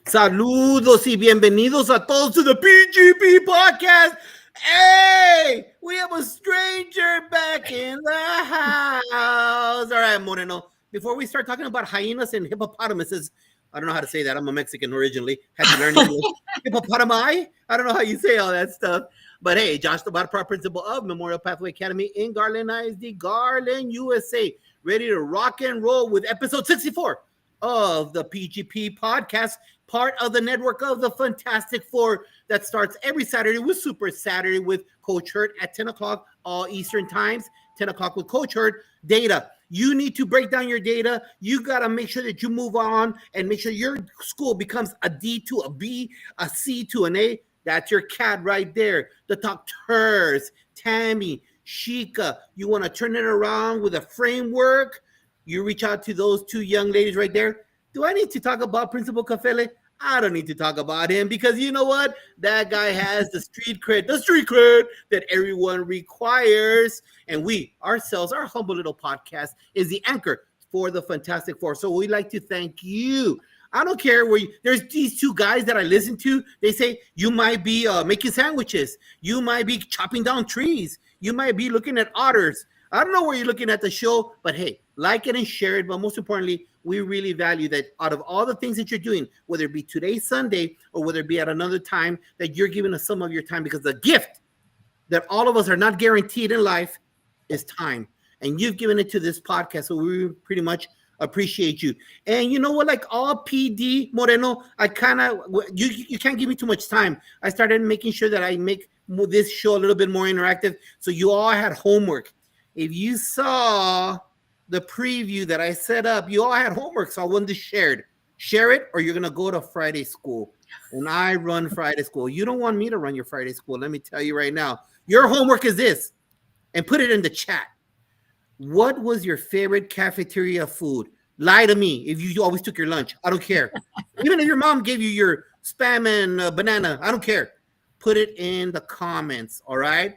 Saludos y bienvenidos a todos to the PGP podcast. Hey, we have a stranger back in the house. All right, Moreno. Before we start talking about hyenas and hippopotamuses, I don't know how to say that. I'm a Mexican originally. Had to learn English. Hippopotami? I don't know how you say all that stuff. But hey, Josh, the Bottom principal of Memorial Pathway Academy in Garland ISD, Garland, USA, ready to rock and roll with episode 64 of the PGP podcast, part of the network of the Fantastic Four that starts every Saturday with Super Saturday with Coach Hurt at 10 o'clock, all Eastern times, 10 o'clock with Coach Hurt. Data. You need to break down your data. You got to make sure that you move on and make sure your school becomes a D to a B, a C to an A. That's your cat right there. The doctors, Tammy, Shika. You want to turn it around with a framework? You reach out to those two young ladies right there. Do I need to talk about Principal Kafele? I don't need to talk about him because you know what? That guy has the street cred that everyone requires. And we, ourselves, our humble little podcast is the anchor for the Fantastic Four. So we'd like to thank you. I don't care where there's these two guys that I listen to. They say you might be making sandwiches. You might be chopping down trees. You might be looking at otters. I don't know where you're looking at the show, but hey, like it and share it. But most importantly, we really value that out of all the things that you're doing, whether it be today, Sunday, or whether it be at another time, that you're giving us some of your time, because the gift that all of us are not guaranteed in life is time. And you've given it to this podcast, so we pretty much appreciate you. And you know what? Like all PD, Moreno, I kind of, you can't give me too much time. I started making sure that I make this show a little bit more interactive, so you all had homework. If you saw the preview that I set up, you all had homework, so I wanted to share it. Share it, or you're going to go to Friday school. And I run Friday school. You don't want me to run your Friday school. Let me tell you right now. Your homework is this, and put it in the chat. What was your favorite cafeteria food? Lie to me if you always took your lunch. I don't care. Even if your mom gave you your Spam and banana, I don't care. Put it in the comments, all right?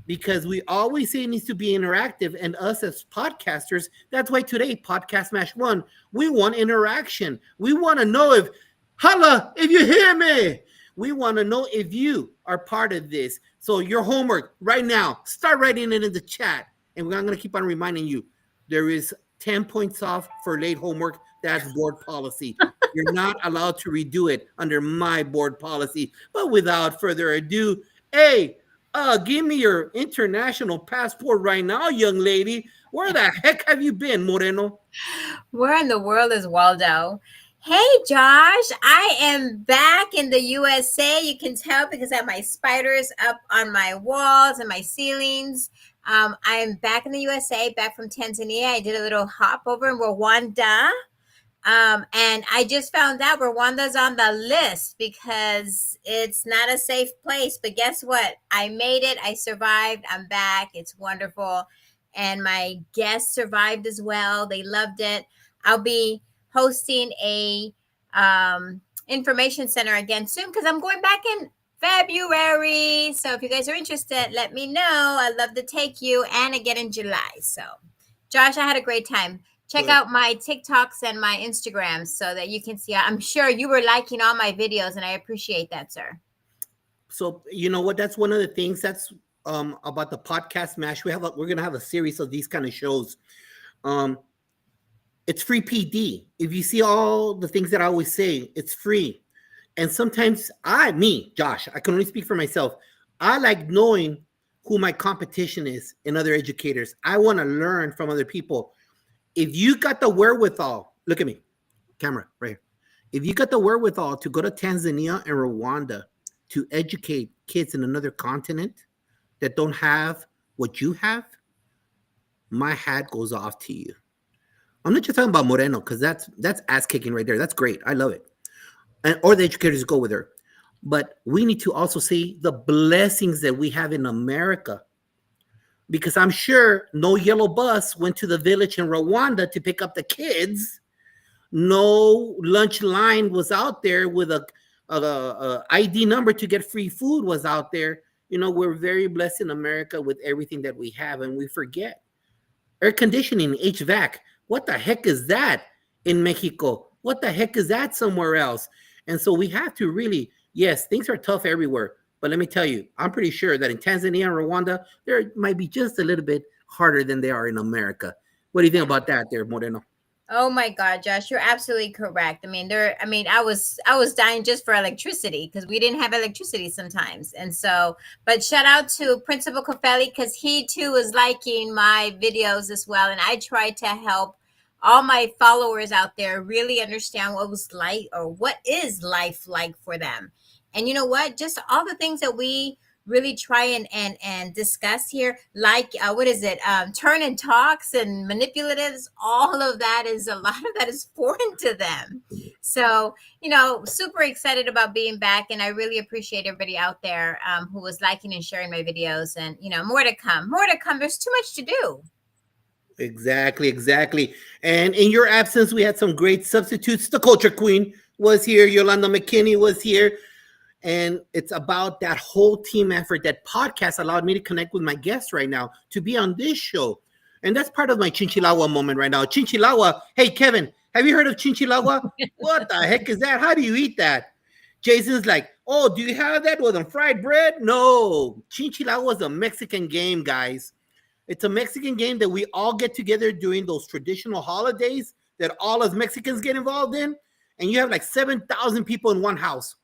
Because we always say it needs to be interactive, and us as podcasters, that's why today, Podcast Mash 1, we want interaction. We want to know if, holla, if you hear me. We want to know if you are part of this. So your homework right now, start writing it in the chat. And I'm going to keep on reminding you, there is 10 points off for late homework. That's board policy. You're not allowed to redo it under my board policy. But without further ado, hey, give me your international passport right now, young lady. Where the heck have you been, Moreno? Where in the world is Waldo? Hey, Josh, I am back in the USA. You can tell because I have my spiders up on my walls and my ceilings. I'm back in the USA, back from Tanzania. I did a little hop over in Rwanda. And I just found out Rwanda's on the list because it's not a safe place. But guess what? I made it. I survived. I'm back. It's wonderful. And my guests survived as well. They loved it. I'll be hosting a information center again soon because I'm going back in February. So if you guys are interested, let me know. I'd love to take you, and again in July. So, Josh, I had a great time. Check out my TikToks and my Instagrams so that you can see. I'm sure you were liking all my videos, and I appreciate that, sir. So you know what? That's one of the things that's about the podcast mash. We're gonna have a series of these kind of shows. It's free PD. If you see all the things that I always say, it's free. And sometimes Josh, I can only speak for myself. I like knowing who my competition is in other educators. I want to learn from other people. If you got the wherewithal, look at me, camera right here. If you got the wherewithal to go to Tanzania and Rwanda to educate kids in another continent that don't have what you have, my hat goes off to you. I'm not just talking about Moreno, because that's ass kicking right there. That's great. I love it. Or the educators go with her. But we need to also see the blessings that we have in America. Because I'm sure no yellow bus went to the village in Rwanda to pick up the kids. No lunch line was out there with a ID number to get free food was out there. You know, we're very blessed in America with everything that we have, and we forget. Air conditioning, HVAC. What the heck is that in Mexico? What the heck is that somewhere else? And so we have to really, yes, things are tough everywhere. But let me tell you, I'm pretty sure that in Tanzania and Rwanda, there might be just a little bit harder than they are in America. What do you think about that there, Moreno? Oh my God, Josh, you're absolutely correct. I mean, I was dying just for electricity because we didn't have electricity sometimes. And so, but shout out to Principal Kafele because he too was liking my videos as well. And I tried to help all my followers out there really understand what was like or what is life like for them. And you know what? Just all the things that we really try and discuss here, like what is it, turn and talks and manipulatives, all of that is, a lot of that is foreign to them. So super excited about being back, and I really appreciate everybody out there who was liking and sharing my videos, and more to come, more to come. There's too much to do. Exactly, exactly. And in your absence, we had some great substitutes. The culture queen was here. Yolanda McKinney was here. And it's about that whole team effort. That podcast allowed me to connect with my guests right now to be on this show. And that's part of my Chinchilagua moment right now. Chinchilagua. Hey, Kevin, have you heard of Chinchilagua? What the heck is that? How do you eat that? Jason's like, oh, do you have that with a fried bread? No. Chinchilagua is a Mexican game, guys. It's a Mexican game that we all get together during those traditional holidays that all us Mexicans get involved in. And you have like 7,000 people in one house.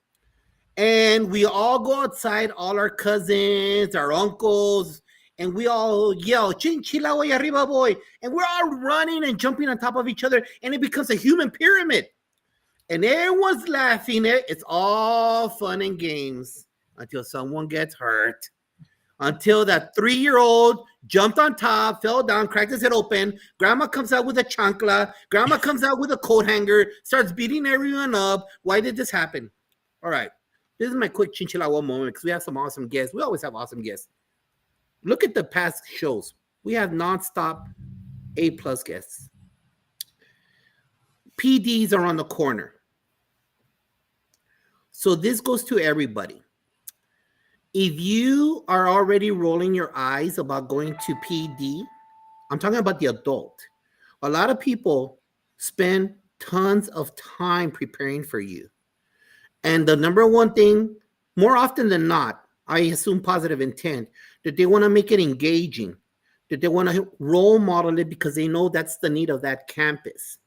And we all go outside, all our cousins, our uncles, and we all yell, Chinchila way arriba, boy. And we're all running and jumping on top of each other, and it becomes a human pyramid. And everyone's laughing. It's all fun and games until someone gets hurt. Until that 3-year-old jumped on top, fell down, cracked his head open. Grandma comes out with a chancla. Grandma comes out with a coat hanger, starts beating everyone up. Why did this happen? All right. This is my quick Chinchilla moment because we have some awesome guests. We always have awesome guests. Look at the past shows. We have nonstop A+ guests. PDs are on the corner. So this goes to everybody. If you are already rolling your eyes about going to PD, I'm talking about the adult. A lot of people spend tons of time preparing for you. And the number one thing, more often than not, I assume positive intent, that they want to make it engaging, that they want to role model it because they know that's the need of that campus.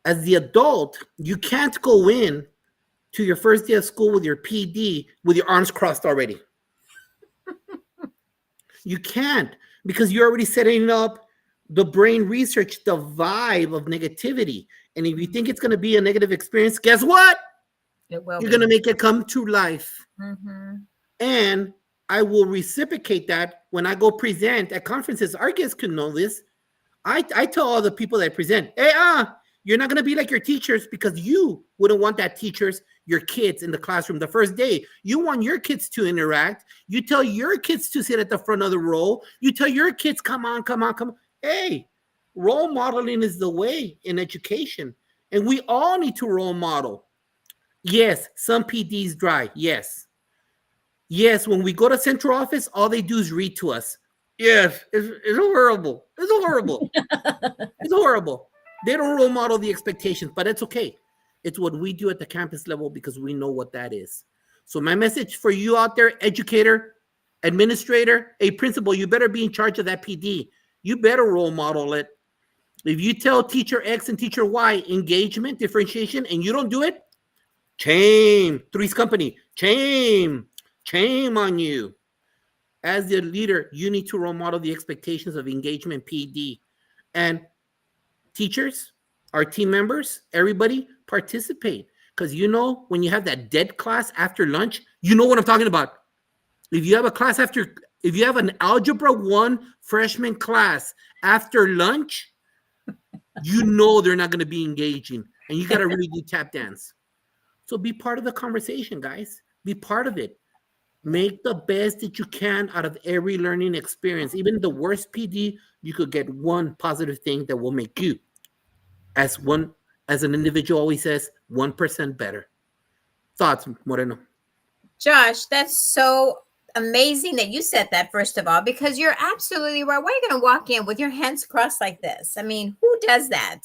As the adult, you can't go in to your first day of school with your PD with your arms crossed already. You can't, because you're already setting up the brain research, the vibe of negativity. And if you think it's going to be a negative experience, guess what? It will You're be. going to make it come to life. Mm-hmm. And I will reciprocate that when I go present at conferences. Our guests can know this. I tell all the people that I present, hey, you're not going to be like your teachers because you wouldn't want that teachers, your kids in the classroom the first day. You want your kids to interact. You tell your kids to sit at the front of the row. You tell your kids, come on, come on, come on. Hey, role modeling is the way in education. And we all need to role model. Yes, some PDs dry. Yes. Yes, when we go to central office, all they do is read to us. Yes, it's horrible. It's horrible. It's horrible. They don't role model the expectations, but it's okay. It's what we do at the campus level because we know what that is. So my message for you out there, educator, administrator, a principal, you better be in charge of that PD. You better role model it. If you tell teacher X and teacher Y engagement, differentiation, and you don't do it, shame. Three's Company, shame on you. As the leader, you need to role model the expectations of engagement PD. And teachers, our team members, everybody participate. Because when you have that dead class after lunch, you know what I'm talking about. If you have a class if you have an Algebra 1 freshman class after lunch, you know they're not going to be engaging. And you got to really do tap dance. So be part of the conversation, guys. Be part of it. Make the best that you can out of every learning experience. Even the worst PD, you could get one positive thing that will make you, as an individual always says, 1% better. Thoughts, Moreno? Josh, that's so amazing that you said that, first of all, because you're absolutely right. Why are you going to walk in with your hands crossed like this? I mean, who does that?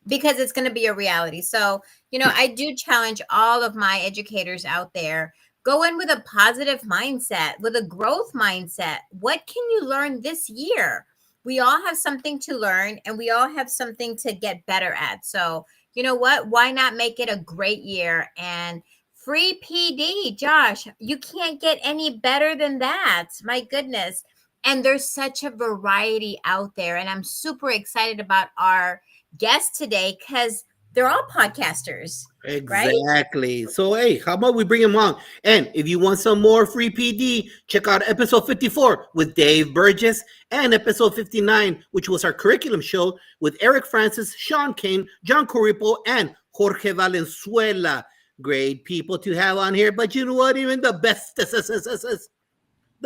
because it's going to be a reality. So, I do challenge all of my educators out there. Go in with a positive mindset, with a growth mindset. What can you learn this year? We all have something to learn and we all have something to get better at. So, you know what? Why not make it a great year? And free PD, Josh, you can't get any better than that. My goodness. And there's such a variety out there. And I'm super excited about our guests today because they're all podcasters, right? Exactly. So, hey, how about we bring him on? And if you want some more free PD, check out episode 54 with Dave Burgess and episode 59, which was our curriculum show with Eric Francis, Shawn Kane, John Coripo, and Jorge Valenzuela. Great people to have on here. But you know what? Even the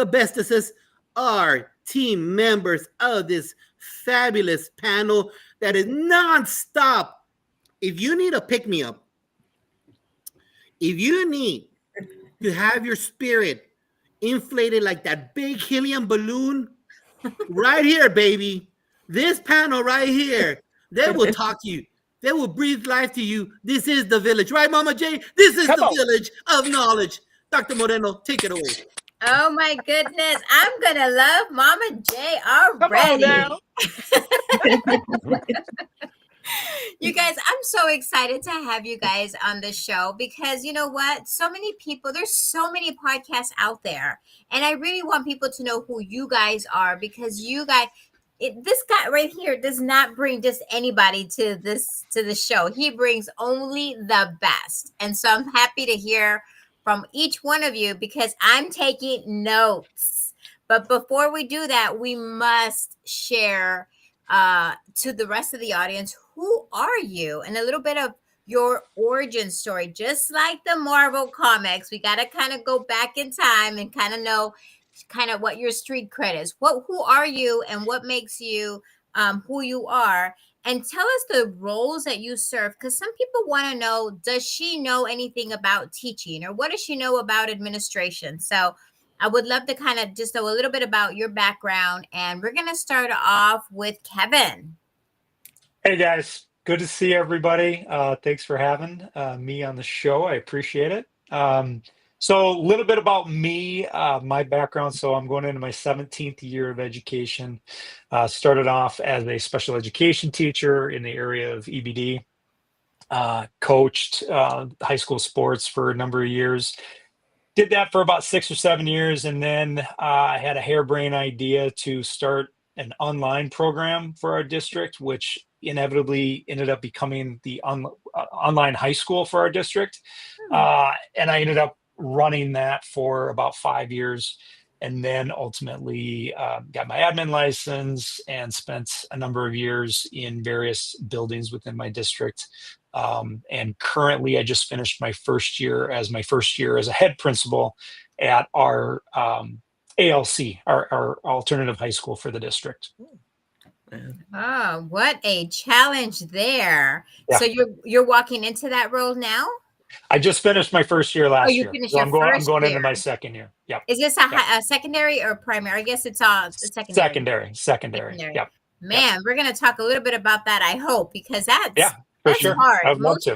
bestest are team members of this fabulous panel that is nonstop. If you need a pick me up, if you need to have your spirit inflated like that big helium balloon, right here, baby, this panel right here, they will talk to you. They will breathe life to you. This is the village, right, Mama J? This is the village of knowledge. Dr. Moreno, take it away. Oh my goodness. I'm going to love Mama J already. You guys, I'm so excited to have you guys on the show because you know what? So many people, there's so many podcasts out there. And I really want people to know who you guys are because you guys, this guy right here does not bring just anybody to the show. He brings only the best. And so I'm happy to hear from each one of you because I'm taking notes. But before we do that, we must share to the rest of the audience, who are you? And a little bit of your origin story. Just like the Marvel comics, we got to kind of go back in time and kind of know kind of what your street cred is. Who are you and what makes you who you are? And tell us the roles that you serve because some people want to know, does she know anything about teaching or what does she know about administration? So I would love to kind of just know a little bit about your background. And we're going to start off with Kevin. Hey, guys. Good to see everybody. Thanks for having me on the show. I appreciate it. So a little bit about me, my background. So I'm going into my 17th year of education. Started off as a special education teacher in the area of EBD. Coached high school sports for a number of years. Did that for about 6 or 7 years, and then I had a harebrained idea to start an online program for our district, which inevitably ended up becoming the online high school for our district. And I ended up running that for about 5 years, and then ultimately got my admin license and spent a number of years in various buildings within my district. And currently, I just finished my first year as a head principal at our ALC, our alternative high school for the district. Oh, what a challenge there! Yeah. So you're walking into that role now? I just finished my first year last year. Finished So your I'm going first into year. my second year. Yep. Is this a secondary or primary? I guess it's secondary. Secondary. Yep. Man, we're going to talk a little bit about that, I hope, because that's sure. hard. I would love to.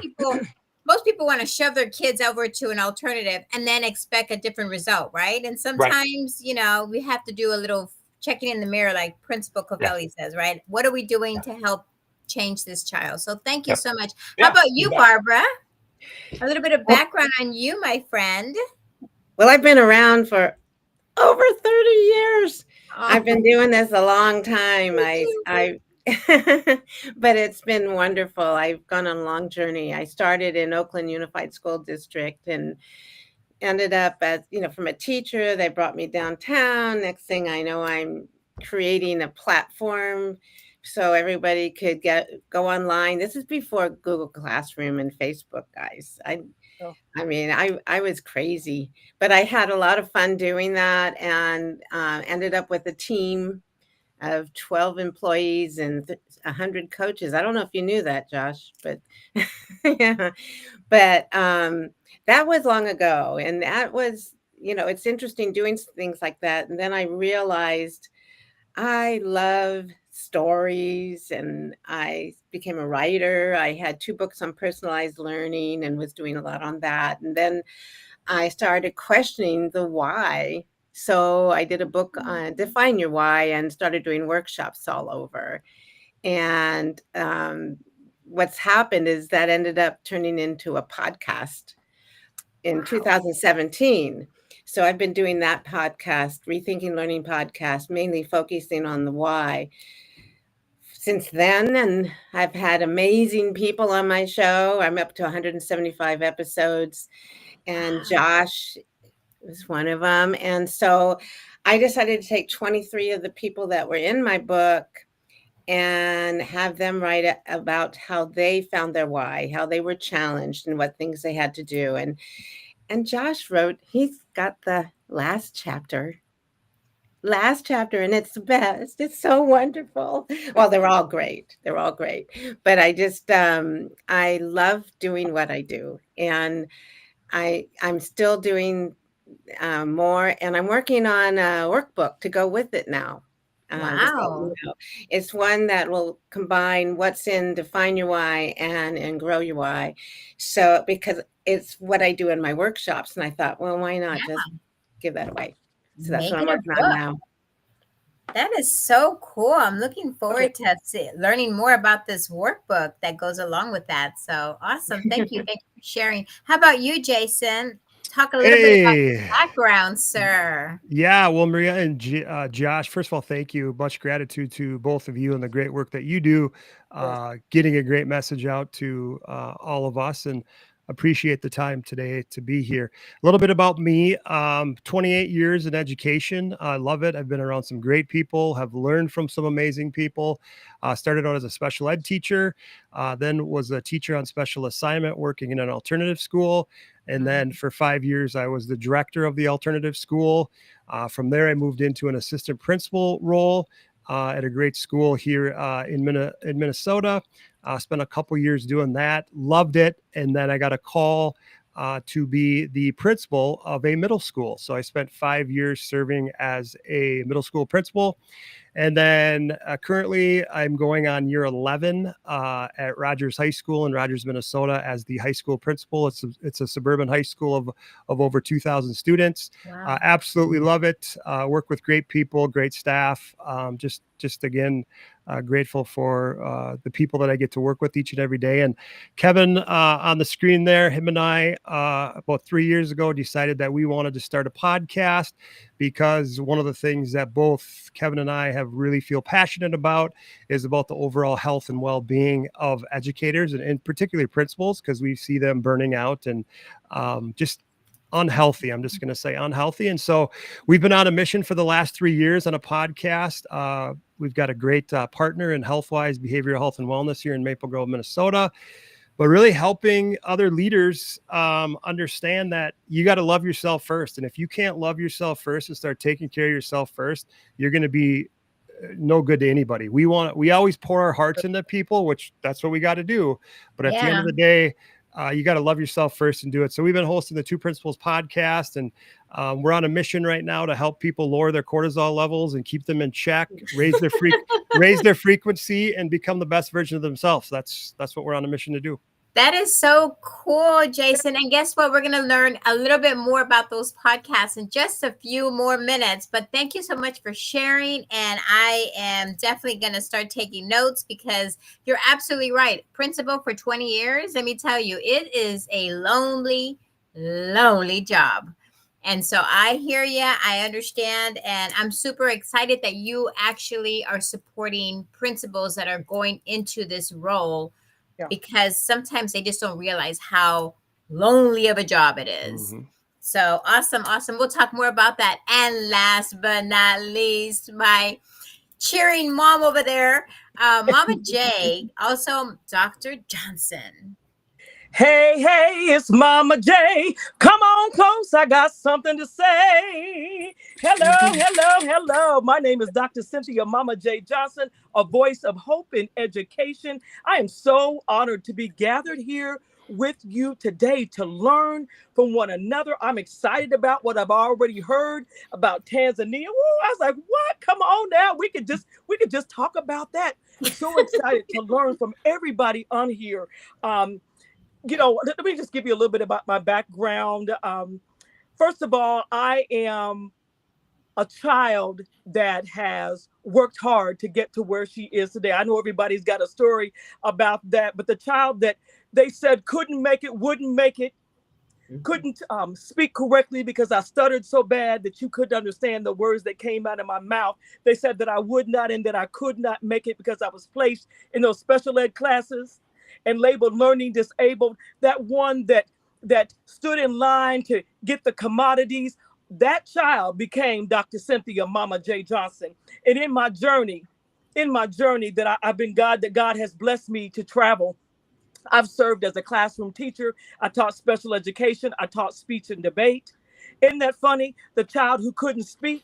Most people want to shove their kids over to an alternative and then expect a different result, right? And sometimes, we have to do a little checking in the mirror, like Principal Kafele says, right? What are we doing to help change this child? So thank you so much. How about you, Barbara? A little bit of background on you, my friend. Well, I've been around for over 30 years. I've been doing this a long time. But it's been wonderful. I've gone on a long journey. I started in Oakland Unified School District and ended up as, from a teacher. They brought me downtown. Next thing I know, I'm creating a platform so everybody could go online. This is before Google Classroom and Facebook, guys. I mean, I was crazy, but I had a lot of fun doing that and ended up with a team of 12 employees and 100 coaches. I don't know if you knew that, Josh, but yeah, but that was long ago. And that was, it's interesting doing things like that. And then I realized I love stories, and I became a writer. I had 2 books on personalized learning and was doing a lot on that. And then I started questioning the why. So I did a book on Define Your Why and started doing workshops all over. And what's happened is that ended up turning into a podcast in Wow. 2017. So I've been doing that podcast, Rethinking Learning podcast, mainly focusing on the why since then. And I've had amazing people on my show. I'm up to 175 episodes, and Josh was one of them. And so I decided to take 23 of the people that were in my book and have them write about how they found their why, how they were challenged, and what things they had to do. And Josh wrote, he's got the last chapter, and it's the best. It's so wonderful. Well, they're all great. They're all great. But I just I love doing what I do. And I'm still doing more, and I'm working on a workbook to go with it now. Just to let you Wow. know. It's one that will combine what's in Define Your Why and Grow Your Why. So because it's what I do in my workshops, and I thought, well, why not just give that away? So that's Make what I'm it a working on book. now. That is so cool. I'm looking forward to learning more about this workbook that goes along with that. So awesome. Thank you. Thank you for sharing. How about you, Jason? Talk a little bit about your Hey, background, sir. yeah, well, Maria and Josh, first of all, thank you. Much gratitude to both of you and the great work that you do, getting a great message out to all of us, and appreciate the time today to be here. A little bit about me, 28 years in education. I love it. I've been around some great people, have learned from some amazing people. Started out as a special ed teacher, then was a teacher on special assignment working in an alternative school. And then for 5 years, I was the director of the alternative school. From there, I moved into an assistant principal role at a great school here in Minnesota. Spent a couple years doing that, loved it. And then I got a call to be the principal of a middle school. So I spent 5 years serving as a middle school principal. And then currently I'm going on year 11 at Rogers High School in Rogers, Minnesota as the high school principal. It's a suburban high school of over 2,000 students. Wow. Absolutely love it. Work with great people, great staff. Just again, grateful for the people that I get to work with each and every day. And Kevin on the screen there, him and I about 3 years ago decided that we wanted to start a podcast, because one of the things that both Kevin and I have really feel passionate about is about the overall health and well-being of educators, and particularly principals, because we see them burning out and just unhealthy. I'm just going to say unhealthy. And so we've been on a mission for the last 3 years on a podcast. We've got a great partner in HealthWise Behavioral Health and Wellness here in Maple Grove, Minnesota, but really helping other leaders understand that you got to love yourself first. And if you can't love yourself first and start taking care of yourself first, you're going to be no good to anybody. We always pour our hearts into people, which that's what we got to do. But at the end of the day, you got to love yourself first and do it. So we've been hosting the Two Principles podcast, and we're on a mission right now to help people lower their cortisol levels and keep them in check, raise their frequency, and become the best version of themselves. That's what we're on a mission to do. That is so cool, Jason. And guess what? We're going to learn a little bit more about those podcasts in just a few more minutes. But thank you so much for sharing. And I am definitely going to start taking notes, because you're absolutely right. Principal for 20 years, let me tell you, it is a lonely, lonely job. And so I hear you. I understand. And I'm super excited that you actually are supporting principals that are going into this role. Yeah. Because sometimes they just don't realize how lonely of a job it is. Mm-hmm. So awesome. We'll talk more about that. And last but not least, my cheering mom over there, Mama J, also Dr. Johnson. Hey, it's Mama J. Come on close. I got something to say. Hello. My name is Dr. Cynthia Mama J. Johnson, a voice of hope in education. I am so honored to be gathered here with you today to learn from one another. I'm excited about what I've already heard about Tanzania. Woo, I was like, what? Come on now. We could just talk about that. So excited to learn from everybody on here. Let me just give you a little bit about my background. First of all, I am a child that has worked hard to get to where she is today. I know everybody's got a story about that, but the child that they said couldn't make it, wouldn't make it, couldn't speak correctly because I stuttered so bad that you couldn't understand the words that came out of my mouth. They said that I would not and that I could not make it because I was placed in those special ed classes and labeled learning disabled. That one that stood in line to get the commodities, that child became Dr. Cynthia Mama J. Johnson. And in my journey that I've been that God has blessed me to travel, I've served as a classroom teacher. I taught special education. I taught speech and debate. Isn't that funny? The child who couldn't speak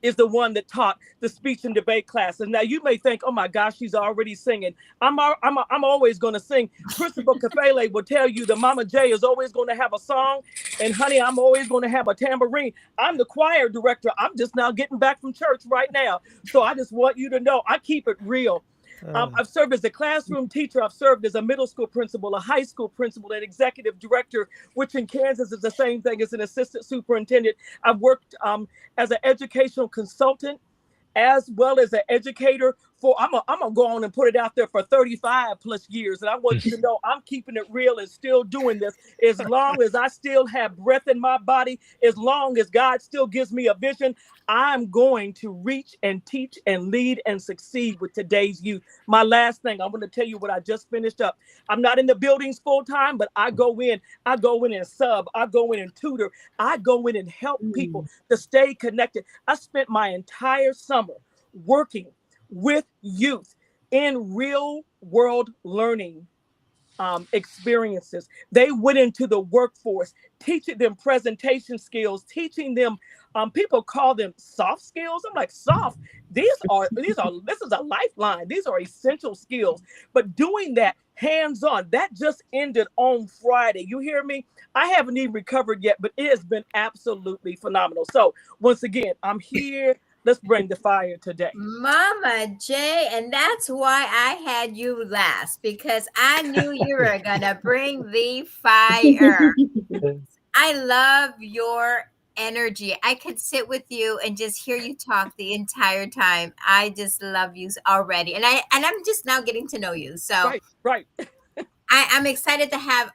is the one that taught the speech and debate class. And now you may think, oh my gosh, she's already singing. I'm always going to sing. Principal Kafele will tell you that Mama J is always going to have a song. And honey, I'm always going to have a tambourine. I'm the choir director. I'm just now getting back from church right now. So I just want you to know I keep it real. I've served as a classroom teacher. I've served as a middle school principal, a high school principal, an executive director, which in Kansas is the same thing as an assistant superintendent. I've worked as an educational consultant as well as an educator I'm gonna go on and put it out there for 35 plus years. And I want you to know I'm keeping it real and still doing this as long as I still have breath in my body, as long as God still gives me a vision. I'm going to reach and teach and lead and succeed with today's youth. My last thing, I'm going to tell you what I just finished up. I'm not in the buildings full time, but I go in and sub, I go in and tutor, I go in and help people to stay connected. I spent my entire summer working with youth in real world learning experiences. They went into the workforce, teaching them presentation skills, teaching them, people call them soft skills. I'm like, soft? This is a lifeline. These are essential skills. But doing that hands-on, that just ended on Friday. You hear me? I haven't even recovered yet, but it has been absolutely phenomenal. So once again, I'm here. Let's bring the fire today. Mama J, and that's why I had you last, because I knew you were going to bring the fire. I love your energy. I could sit with you and just hear you talk the entire time. I just love you already. And I'm just now getting to know you. So Right. I'm excited to have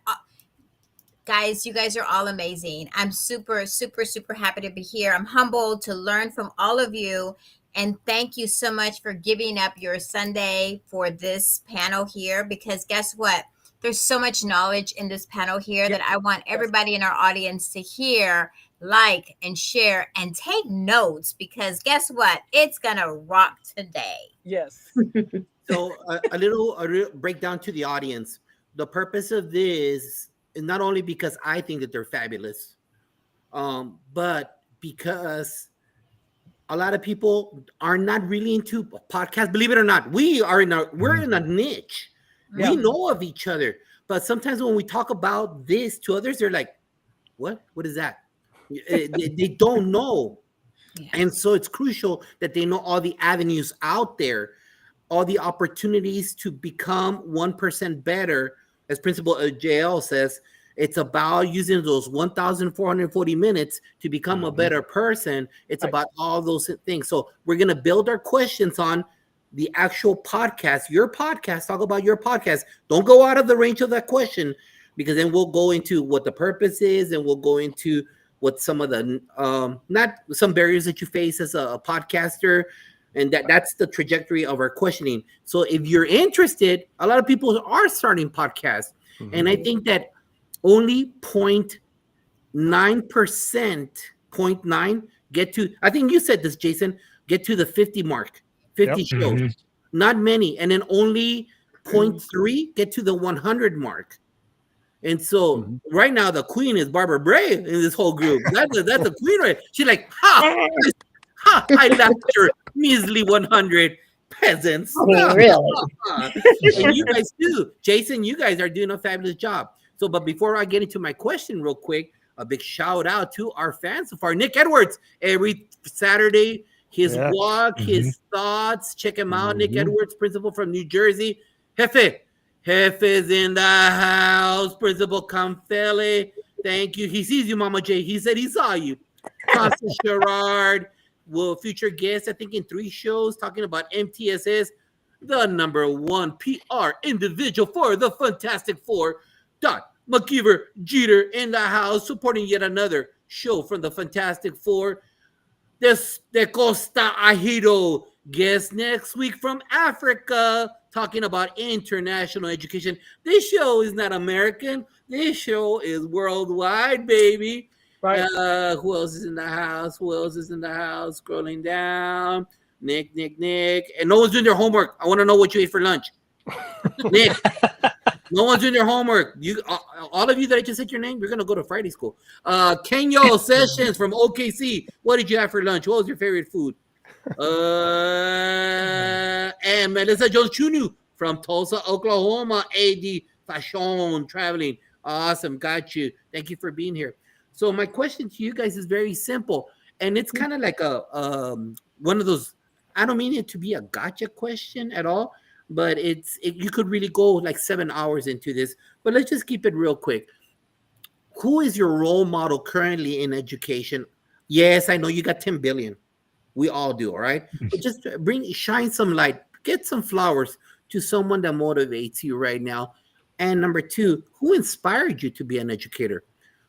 guys, you guys are all amazing. I'm super, super, super happy to be here. I'm humbled to learn from all of you. And thank you so much for giving up your Sunday for this panel here, because guess what? There's so much knowledge in this panel here that I want everybody in our audience to hear, like, and share, and take notes, because guess what? It's going to rock today. Yes. So a little breakdown to the audience. The purpose of this is not only because I think that they're fabulous, but because a lot of people are not really into podcasts. Believe it or not, we're in a niche. Yeah. We know of each other, but sometimes when we talk about this to others, they're like, "What? What is that?" they don't know, and so it's crucial that they know all the avenues out there, all the opportunities to become 1% better. As Principal JL says, it's about using those 1,440 minutes to become a better person. It's about all those things. So we're going to build our questions on the actual podcast, your podcast. Talk about your podcast. Don't go out of the range of that question, because then we'll go into what the purpose is, and we'll go into what some of the, not some barriers that you face as a podcaster. And that's the trajectory of our questioning. So if you're interested, a lot of people are starting podcasts. And I think that only 0.9% get to, I think you said this, Jason, get to the 50 mark, 50 shows. Not many. And then only 0.3 get to the 100 mark. And so right now the queen is Barbara Bray in this whole group. That's the queen, right? She's like, I left her measly 100. presents. I mean, really. And you guys too. Jason, you guys are doing a fabulous job. So, but before I get into my question real quick, a big shout out to our fans so far. Nick Edwards, every Saturday, his Yeah. walk, his thoughts. Check him out. Nick Edwards, principal from New Jersey. Jefe. Jefe's in the house. Principal Kafele. Thank you. He sees you, Mama J. He said he saw you. Constance Sherrard will feature guests, I think, in 3 shows talking about MTSS, the #1 PR individual for the Fantastic Four. McKeever Jeter in the house, supporting yet another show from the Fantastic Four. This Dacosta Aheto guest next week from Africa, talking about international education. This show is not American. This show is worldwide, baby. Right. Who else is in the house? Who else is in the house? Scrolling down. Nick. And no one's doing their homework. I want to know what you ate for lunch. Nick. No one's doing their homework. You, all of you that I just said your name, you're gonna go to Friday school. Kenyo Sessions from OKC. What did you have for lunch? What was your favorite food? And Melissa Jones Chunu from Tulsa, Oklahoma. AD Fashion Traveling. Awesome, got you. Thank you for being here. So my question to you guys is very simple, and it's kind of like a one of those. I don't mean it to be a gotcha question at all, but you could really go like 7 hours into this. But let's just keep it real quick. Who is your role model currently in education? Yes, I know you got 10 billion. We all do, all right? But just shine some light, get some flowers to someone that motivates you right now. And number 2, who inspired you to be an educator?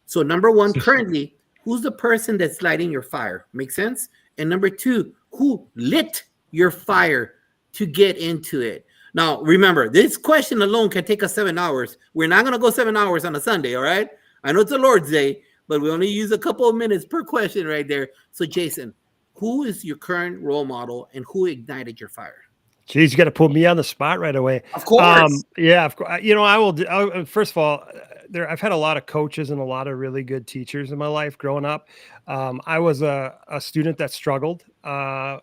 So number 1, currently, who's the person that's lighting your fire? Make sense? And number 2, who lit your fire to get into it? Now, remember, this question alone can take us 7 hours. We're not going to go 7 hours on a Sunday, all right? I know it's the Lord's Day, but we only use a couple of minutes per question right there. So, Jason, who is your current role model and who ignited your fire? Geez, you got to put me on the spot right away. Of course. Yeah, of course. You know, I will. First of all, I've had a lot of coaches and a lot of really good teachers in my life growing up. I was a student that struggled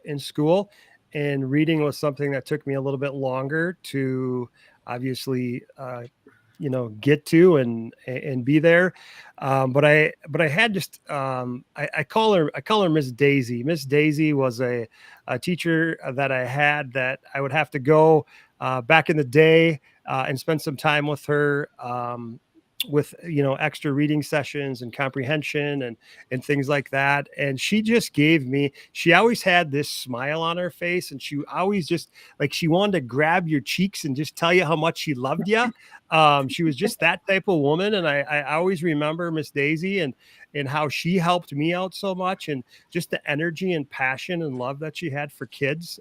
in school, and reading was something that took me a little bit longer to obviously get to and be there. But I had just I call her Miss Daisy. Miss Daisy was a teacher that I had that I would have to go back in the day and spend some time with her. With extra reading sessions and comprehension and things like that. And she just she always had this smile on her face, and she always just she wanted to grab your cheeks and just tell you how much she loved you. She was just that type of woman. And I always remember Miss Daisy and how she helped me out so much, and just the energy and passion and love that she had for kids.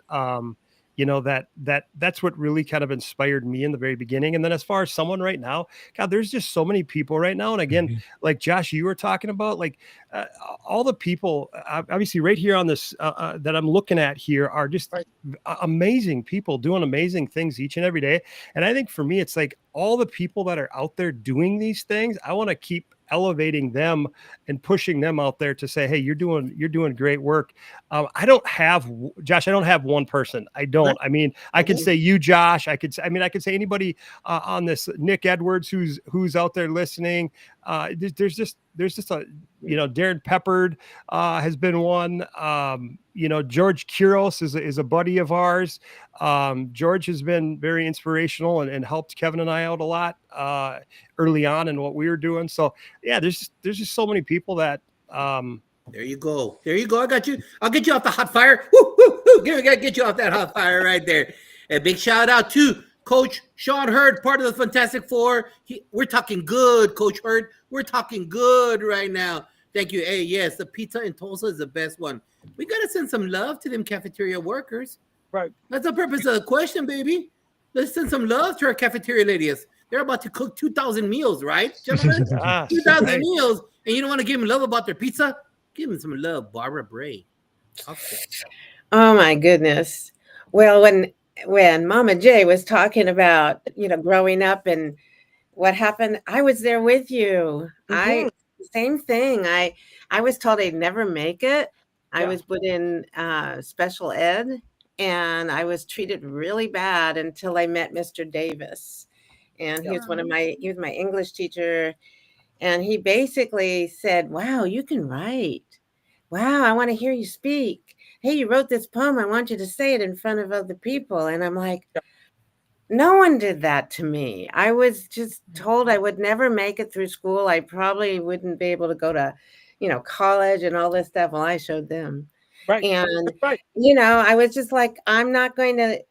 That's what really kind of inspired me in the very beginning. And then as far as someone right now, God, there's just so many people right now. And again, like Josh, you were talking about, all the people, obviously right here on this, that I'm looking at here are just amazing people doing amazing things each and every day. And I think for me, it's like all the people that are out there doing these things, I want to keep elevating them and pushing them out there to say, hey, you're doing great work. I don't have one person. I don't. I mean, I could say you, Josh. I could say anybody on this, Nick Edwards, who's out there listening. There's just a, Darren Peppard has been one. George Kuros is a buddy of ours. George has been very inspirational and helped Kevin and I out a lot early on in what we were doing. So yeah, there's just so many people that. There you go. I got you. I'll get you off the hot fire. Woo, woo, woo. Gotta get you off that hot fire right there. A big shout out to Coach Shawn Hurd, part of the Fantastic Four. We're talking good, Coach Hurd. We're talking good right now. Thank you. Hey, yes, the pizza in Tulsa is the best one. We got to send some love to them cafeteria workers. Right. That's the purpose of the question, baby. Let's send some love to our cafeteria ladies. They're about to cook 2,000 meals, right, gentlemen? 2,000 meals. And you don't want to give them love about their pizza? Give them some love, Barbara Bray. Okay. Oh, my goodness. Well, when Mama J was talking about, growing up and what happened, I was there with you. Same thing. I was told I'd never make it. I was put in special ed, and I was treated really bad until I met Mr. Davis. And he was he was my English teacher. And he basically said, wow, you can write. Wow, I want to hear you speak. Hey, you wrote this poem. I want you to say it in front of other people. And I'm like, no one did that to me. I was just told I would never make it through school. I probably wouldn't be able to go to, college and all this stuff. Well, I showed them. Right. And, Right. I was just like, I'm not going to,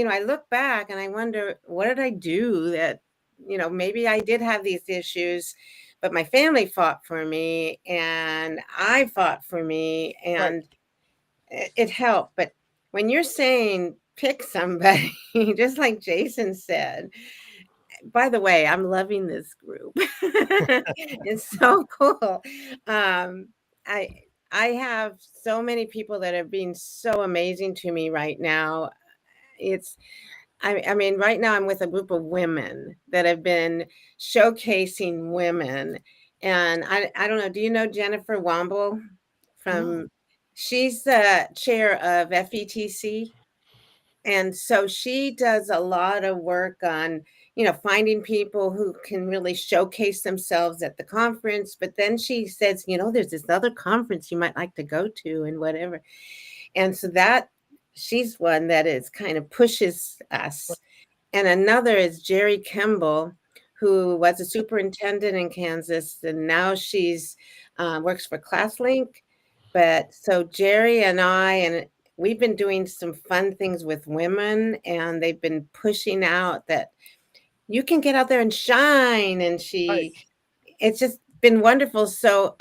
I look back and I wonder, what did I do that, maybe I did have these issues, but my family fought for me and I fought for me and it helped. But when you're saying pick somebody, just like Jason said, by the way, I'm loving this group. It's so cool. I I have so many people that are being so amazing to me right now. It's I mean, right now I'm with a group of women that have been showcasing women. And I don't know, do you know Jennifer Womble from she's the chair of FETC. And so she does a lot of work on, finding people who can really showcase themselves at the conference. But then she says, there's this other conference you might like to go to and whatever. And so that she's one that is kind of pushes us. And another is Jerry Kimball, who was a superintendent in Kansas. And now she's works for ClassLink. But so Jerry and we've been doing some fun things with women, and they've been pushing out that you can get out there and shine. And it's just been wonderful. So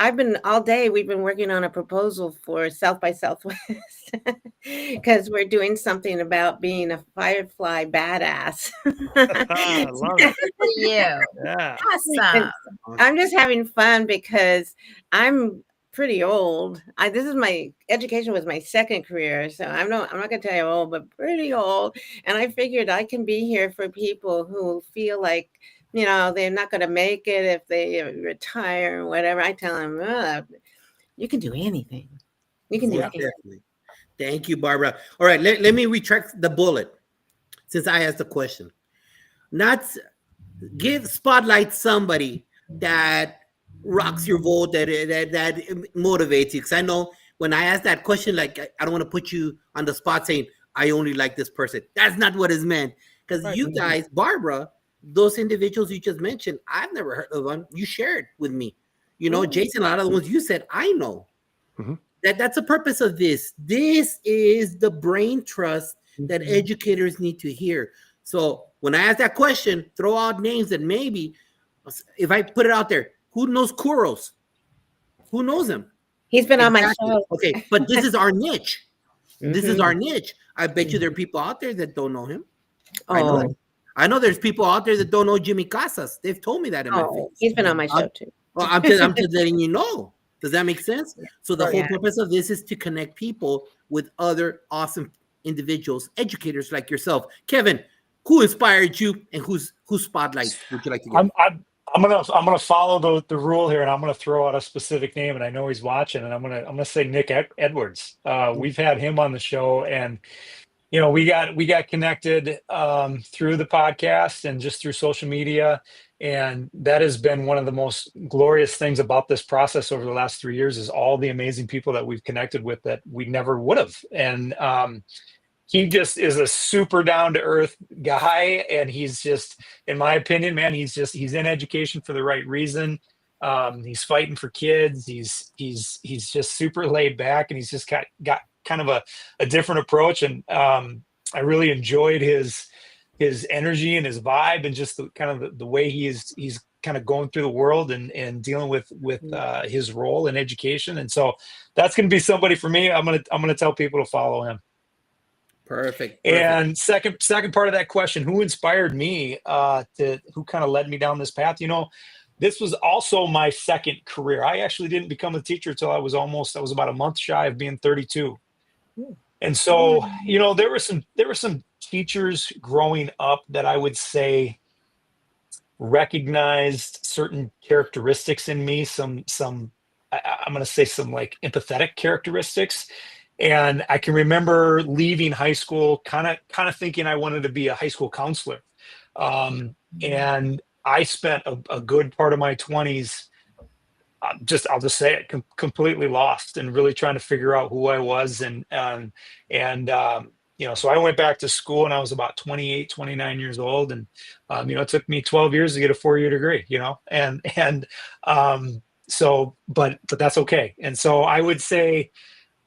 all day, we've been working on a proposal for South by Southwest because we're doing something about being a Firefly badass. I love it. Good for you. Yeah. Awesome. I'm just having fun because I'm pretty old. This is my education was my second career, so I'm not gonna tell you how old, but pretty old. And I figured I can be here for people who feel like they're not gonna make it if they retire or whatever. I tell them, you can do anything. You can do anything. Definitely. Thank you, Barbara. All right, let me retract the bullet since I asked the question. Not spotlight somebody that rocks your vote, that motivates you. Because I know when I ask that question, like I don't want to put you on the spot saying I only like this person. That's not what is meant. Because you guys, Barbara, those individuals you just mentioned, I've never heard of them. You shared with me. Jason, a lot of the ones you said, I know. Mm-hmm. That's the purpose of this. This is the brain trust that educators need to hear. So when I ask that question, throw out names that maybe, if I put it out there, who knows Kuros? Who knows him? He's been on my show. Okay, but this is our niche. This is our niche. I bet you there are people out there that don't know him. Oh. I know there's people out there that don't know Jimmy Casas. They've told me that in my face. He's been on my show too. Well, I'm just letting you know. Does that make sense? So the whole purpose of this is to connect people with other awesome individuals, educators like yourself. Kevin, who inspired you and whose spotlight would you like to get? I'm gonna follow the rule here, and I'm gonna throw out a specific name, and I know he's watching, and I'm gonna say Nick Edwards. We've had him on the show, and we got connected through the podcast and just through social media, and that has been one of the most glorious things about this process over the last 3 years is all the amazing people that we've connected with that we never would have, and he just is a super down to earth guy. And he's just, in my opinion, man, he's in education for the right reason. He's fighting for kids. He's just super laid back, and he's just got kind of a different approach. And I really enjoyed his energy and his vibe and just the way he's kind of going through the world and dealing with his role in education. And so that's going to be somebody for me. I'm going to tell people to follow him. Perfect. And second part of that question, who inspired me who kind of led me down this path? This was also my second career. I actually didn't become a teacher until I was about a month shy of being 32. And so, there were some teachers growing up that I would say recognized certain characteristics in me, I'm going to say some like empathetic characteristics. And I can remember leaving high school, kind of thinking I wanted to be a high school counselor. And I spent a good part of my 20s I'll just say it, completely lost and really trying to figure out who I was. So I went back to school and I was about 28, 29 years old. And, it took me 12 years to get a 4-year degree, but that's okay. And so I would say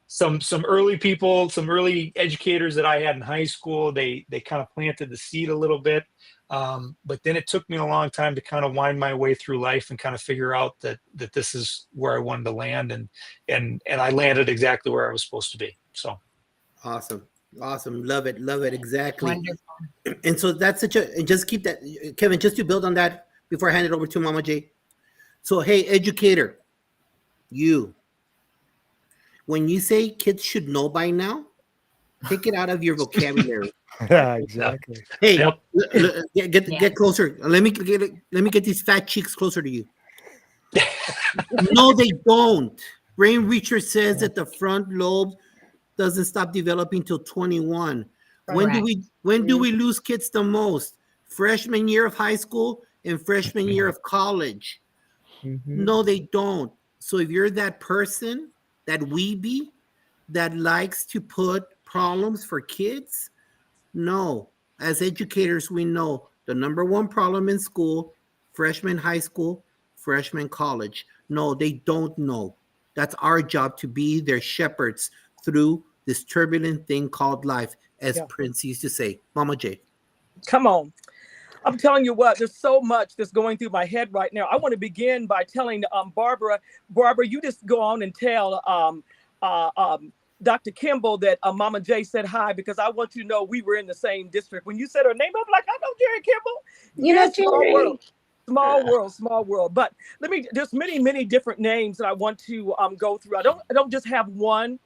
some early people, some early educators that I had in high school, they kind of planted the seed a little bit. But then it took me a long time to kind of wind my way through life and kind of figure out that this is where I wanted to land, and I landed exactly where I was supposed to be. So awesome. Love it. Exactly. Wonderful. And so that's and just keep that, Kevin, just to build on that before I hand it over to Mama J. So, hey, educator, when you say kids should know by now, take it out of your vocabulary. Yeah, exactly. Hey, Yep. get closer. Let me get these fat cheeks closer to you. No, they don't. Brain research says that the front lobe doesn't stop developing till 21. When do we lose kids the most? Freshman year of high school and freshman year of college. No, they don't. So if you're that person, that weebie that likes to put problems for kids, no. As educators, we know the number one problem in school, freshman high school, freshman college. No, they don't know. That's our job, to be their shepherds through this turbulent thing called life, as Prince used to say. Mama J. Come on. I'm telling you what, there's so much that's going through my head right now. I want to begin by telling Barbara, you just go on and tell Dr. Kimball that Mama J said hi, because I want you to know we were in the same district. When you said her name, I'm like, I know Jerry Kimball. You know Jerry. Small world. But there's many different names that I want to go through. I don't just have one,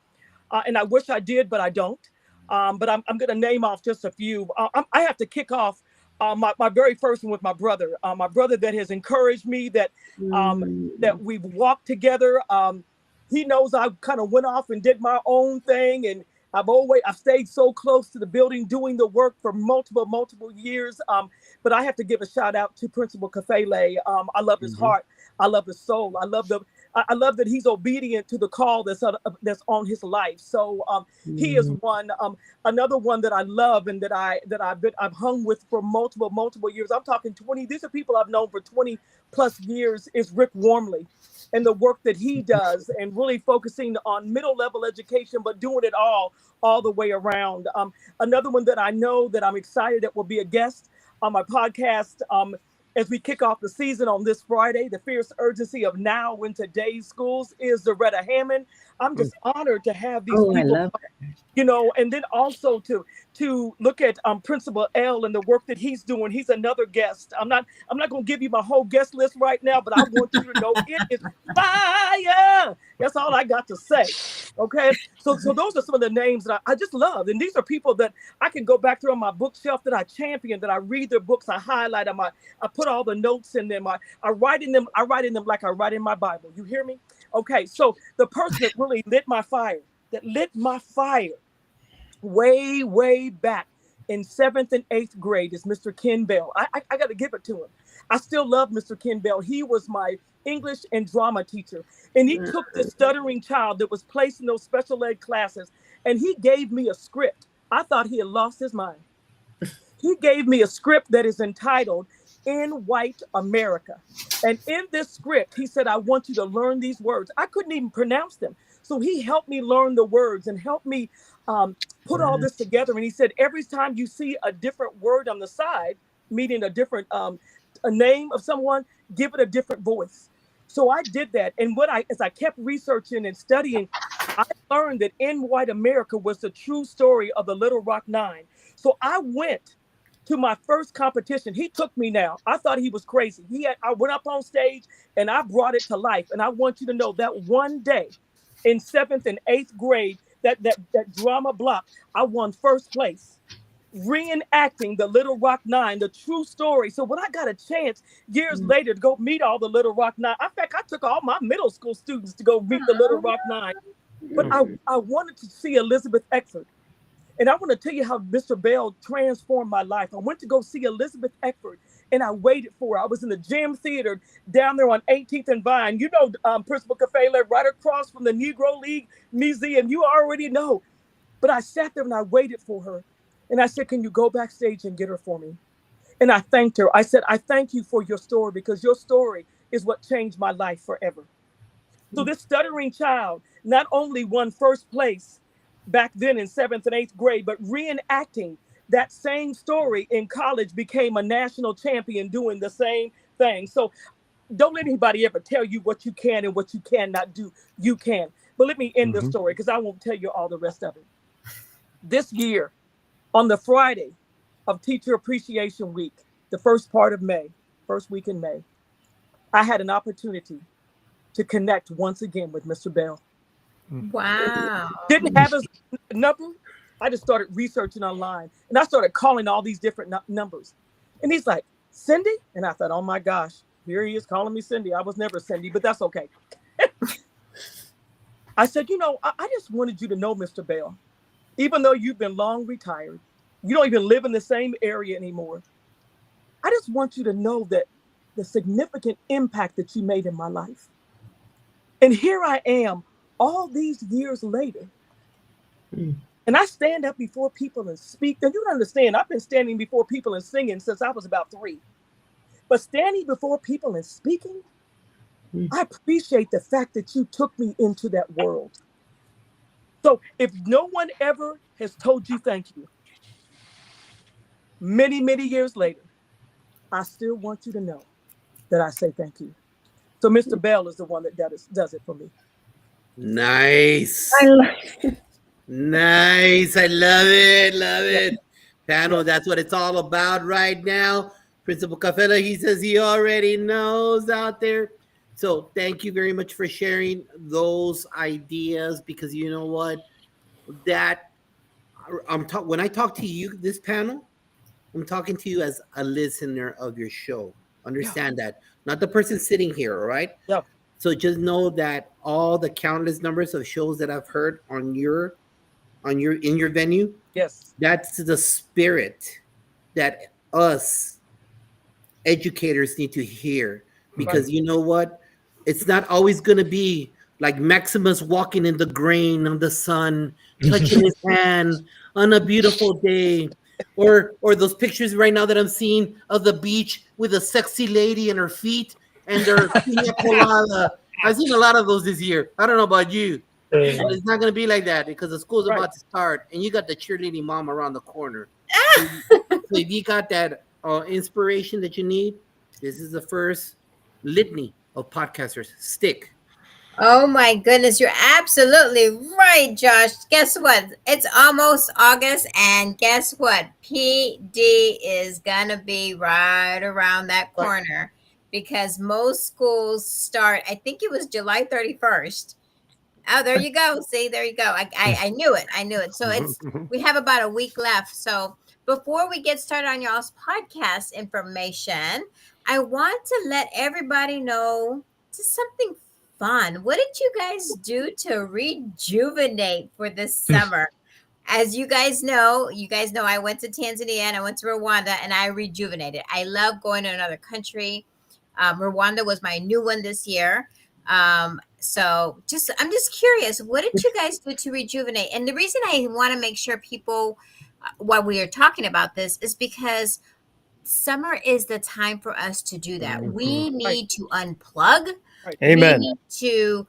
and I wish I did, but I don't. But I'm going to name off just a few. I have to kick off my very first one with my brother that has encouraged me, that we've walked together. He knows I kind of went off and did my own thing, and I've stayed so close to the building doing the work for multiple years. But I have to give a shout out to Principal Kafele. I love his heart. I love his soul. I love that he's obedient to the call that's on his life. So he is one. Another one that I love and that I've hung with for multiple years. I'm talking 20. These are people I've known for 20 plus years. Is Rick Wormley, and the work that he does, and really focusing on middle level education, but doing it all the way around. Another one that I know that I'm excited that will be a guest on my podcast as we kick off the season on this Friday, The Fierce Urgency of Now in Today's Schools, is Doretta Hammond. I'm just honored to have these people. I love it. And then also to look at Principal L and the work that he's doing. He's another guest. I'm not going to give you my whole guest list right now, but I want you to know it is fire. That's all I got to say. Okay. So those are some of the names that I just love. And these are people that I can go back through on my bookshelf that I champion, that I read their books, I highlight them, I put all the notes in them, I write in them like I write in my Bible. You hear me? Okay. So the person that really lit my fire way back in 7th and 8th grade is Mr. Ken Bell. I got to give it to him. I still love Mr. Ken Bell. He was my English and drama teacher. And he took this stuttering child that was placed in those special ed classes, and he gave me a script. I thought he had lost his mind. He gave me a script that is entitled In White America. And in this script, he said, I want you to learn these words. I couldn't even pronounce them. So he helped me learn the words and helped me put all this together. And he said, every time you see a different word on the side, meaning a different a name of someone, give it a different voice. So I did that. And as I kept researching and studying, I learned that In White America was the true story of the Little Rock Nine. So I went to my first competition. He took me now. I thought he was crazy. I went up on stage and I brought it to life. And I want you to know that one day in 7th and 8th grade, that drama block, I won first place, reenacting the Little Rock Nine, the true story. So when I got a chance years later to go meet all the Little Rock Nine, in fact, I took all my middle school students to go meet the Little Rock Nine. But I wanted to see Elizabeth Eckford. And I want to tell you how Mr. Bell transformed my life. I went to go see Elizabeth Eckford, and I waited for her. I was in the Gym Theater down there on 18th and Vine. You know, Principal Kafele, right across from the Negro League Museum. You already know. But I sat there and I waited for her. And I said, can you go backstage and get her for me? And I thanked her. I said, I thank you for your story, because your story is what changed my life forever. So this stuttering child not only won first place back then in 7th and 8th grade, but reenacting that same story in college, became a national champion doing the same thing. So don't let anybody ever tell you what you can and what you cannot do. You can. But let me end the story, because I won't tell you all the rest of it. This year, on the Friday of Teacher Appreciation Week, the first part of May, first week in May, I had an opportunity to connect once again with Mr. Bell. Wow. Didn't have his number. I just started researching online, and I started calling all these different numbers. And he's like, Cindy? And I thought, oh my gosh, here he is calling me Cindy. I was never Cindy, but that's okay. I said, you know, I just wanted you to know, Mr. Bell, even though you've been long retired, you don't even live in the same area anymore. I just want you to know that the significant impact that you made in my life. And here I am all these years later. And I stand up before people and speak. And you don't understand, I've been standing before people and singing since I was about 3. But standing before people and speaking, I appreciate the fact that you took me into that world. So if no one ever has told you thank you, many, many years later, I still want you to know that I say thank you. So Mr. Bell is the one that does it for me. Nice. I love Nice. I love it. Love it. Panel, that's what it's all about right now. Principal Kafele, he says he already knows out there. So thank you very much for sharing those ideas, because you know what? That when I talk to you, this panel, I'm talking to you as a listener of your show. Understand that. Not the person sitting here, all right? Yeah. So just know that all the countless numbers of shows that I've heard in your venue, Yes, that's the spirit that us educators need to hear. Because you know what? It's not always going to be like Maximus walking in the grain of the sun, touching his hand on a beautiful day. Or those pictures right now that I'm seeing of the beach with a sexy lady and her feet and their pina colada. I've seen a lot of those this year. I don't know about you. And it's not going to be like that, because the school's about to start and you got the cheerleading mom around the corner. So if you got that inspiration that you need, this is the first litany of podcasters. Stick. Oh my goodness, you're absolutely right, Josh. Guess what? It's almost August, and guess what? PD is gonna be right around that corner, because most schools start, I think it was July 31st. Oh, there you go. See, there you go. I knew it. I knew it. So we have about a week left. So before we get started on y'all's podcast information, I want to let everybody know just something fun. What did you guys do to rejuvenate for this summer? As you guys know I went to Tanzania and I went to Rwanda, and I rejuvenated. I love going to another country. Rwanda was my new one this year. So I'm just curious, what did you guys do to rejuvenate? And the reason I want to make sure people, while we are talking about this, is because summer is the time for us to do that. We need to unplug. Amen. We need to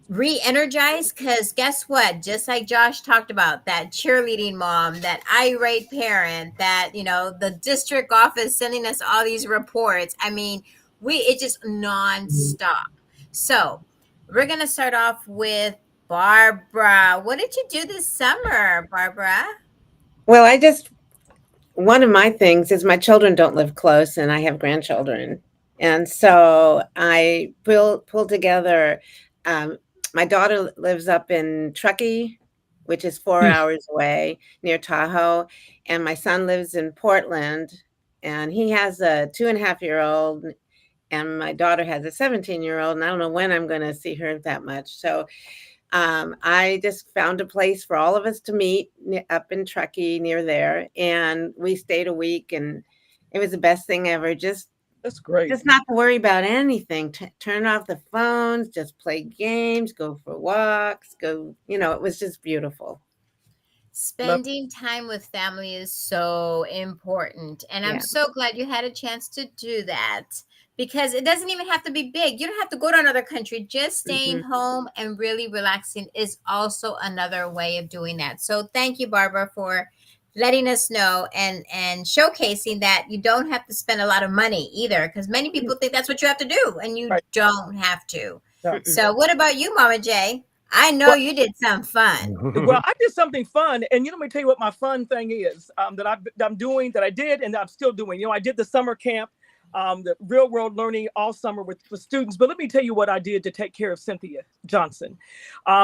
re-energize, because guess what? Just like Josh talked about, that cheerleading mom, that irate parent, that, the district office sending us all these reports. I mean, it's just nonstop. So we're going to start off with Barbara. What did you do this summer, Barbara? Well, one of my things is my children don't live close and I have grandchildren. And so I pulled together, my daughter lives up in Truckee, which is 4 hours away near Tahoe. And my son lives in Portland, and he has a 2.5-year-old. And my daughter has a 17-year-old, and I don't know when I'm going to see her that much. So I just found a place for all of us to meet up in Truckee near there, and we stayed a week, and it was the best thing ever. That's great. Just not to worry about anything. Turn off the phones, just play games, go for walks, it was just beautiful. Spending time with family is so important. And I'm Yeah. so glad you had a chance to do that, because it doesn't even have to be big. You don't have to go to another country. Just staying home and really relaxing is also another way of doing that. So thank you, Barbara, for letting us know and showcasing that you don't have to spend a lot of money either, because many people think that's what you have to do, and you Right. don't have to. No. So what about you, Mama J? I know Well- you did some fun. Well, I did something fun, and let me tell you what my fun thing is that I'm doing, that I did, and that I'm still doing. I did the summer camp, the real world learning all summer with students. But let me tell you what I did to take care of Cynthia Johnson,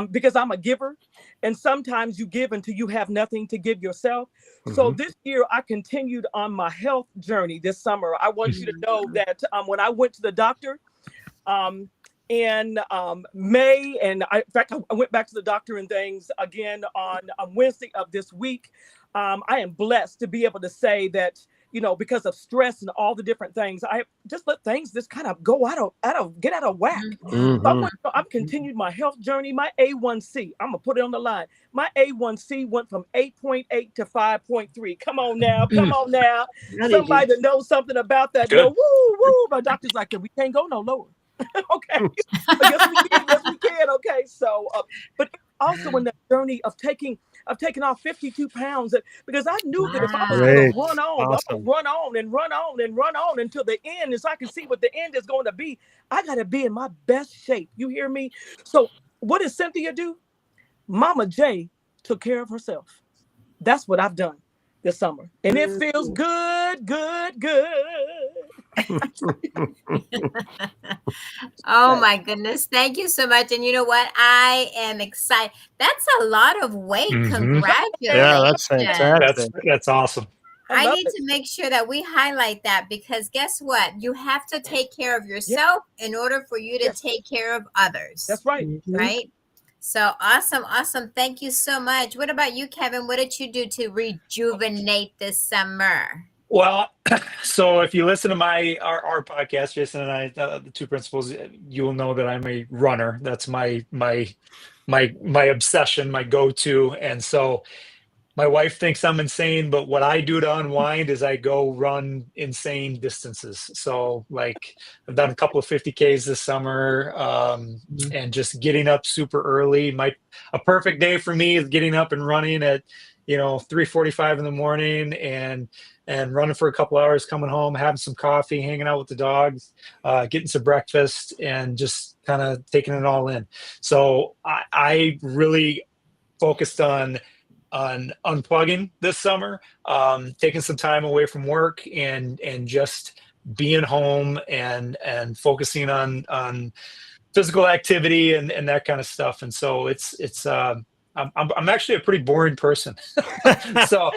because I'm a giver, and sometimes you give until you have nothing to give yourself. So this year I continued on my health journey this summer. I want you to know that when I went to the doctor, in May, and in fact, I went back to the doctor and things again on Wednesday of this week. I am blessed to be able to say that, because of stress and all the different things, I just let things just kind of go get out of whack. So I've continued my health journey. My A1C, I'm gonna put it on the line. My A1C went from 8.8 to 5.3. Come on now. Somebody that knows something about that. Good. Woo. My doctor's like, we can't go no lower. Okay. Yes, we can. Okay. So, but also in that journey of taking off 52 pounds, because I knew that if I was going to run on, I'm gonna run on and run on and run on until the end, and so I can see what the end is going to be. I got to be in my best shape. You hear me? So what did Cynthia do? Mama J took care of herself. That's what I've done this summer. And it feels good. Oh my goodness. Thank you so much. And you know what? I am excited. That's a lot of weight. Congratulations. Yeah, that's fantastic. That's awesome. I need to make sure that we highlight that, because guess what? You have to take care of yourself in order for you to take care of others. That's right. Right? So awesome. Thank you so much. What about you, Kevin? What did you do to rejuvenate this summer? Well, so if you listen to our podcast, Jason and I, the two principals, you will know that I'm a runner. That's my obsession, my go-to. And so my wife thinks I'm insane, but what I do to unwind is I go run insane distances. So like I've done a couple of 50Ks this summer, and just getting up super early. A perfect day for me is getting up and running at 3:45 in the morning and running for a couple hours, coming home, having some coffee, hanging out with the dogs, getting some breakfast, and just kind of taking it all in. So I really focused on unplugging this summer, taking some time away from work and just being home and focusing on physical activity and that kind of stuff. And so I'm actually a pretty boring person. so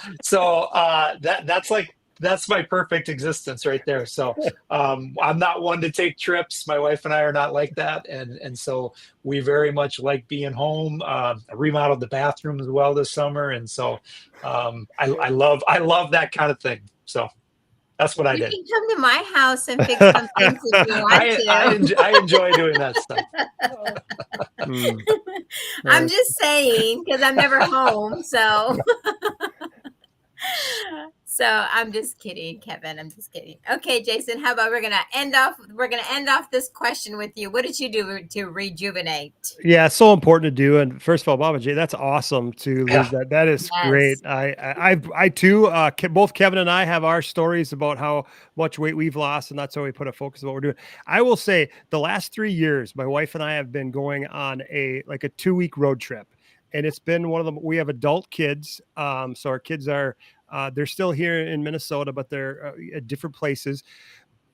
that's my perfect existence right there. So I'm not one to take trips. My wife and I are not like that. And so we very much like being home. I remodeled the bathroom as well this summer. And so I love that kind of thing. So that's what I did. You can come to my house and fix some things if you want to. I enjoy doing that stuff. I'm just saying, because I'm never home. So I'm just kidding, Kevin. I'm just kidding. Okay, Jason, how about we're gonna end off this question with you. What did you do to rejuvenate? Yeah, it's so important to do. And first of all, Mama J, that's awesome to lose that. That is great. I too, both Kevin and I have our stories about how much weight we've lost, and that's why we put a focus on what we're doing. I will say the last 3 years, my wife and I have been going on a 2-week road trip. And it's been one of them. We have adult kids. So our kids are, they're still here in Minnesota, but they're at different places.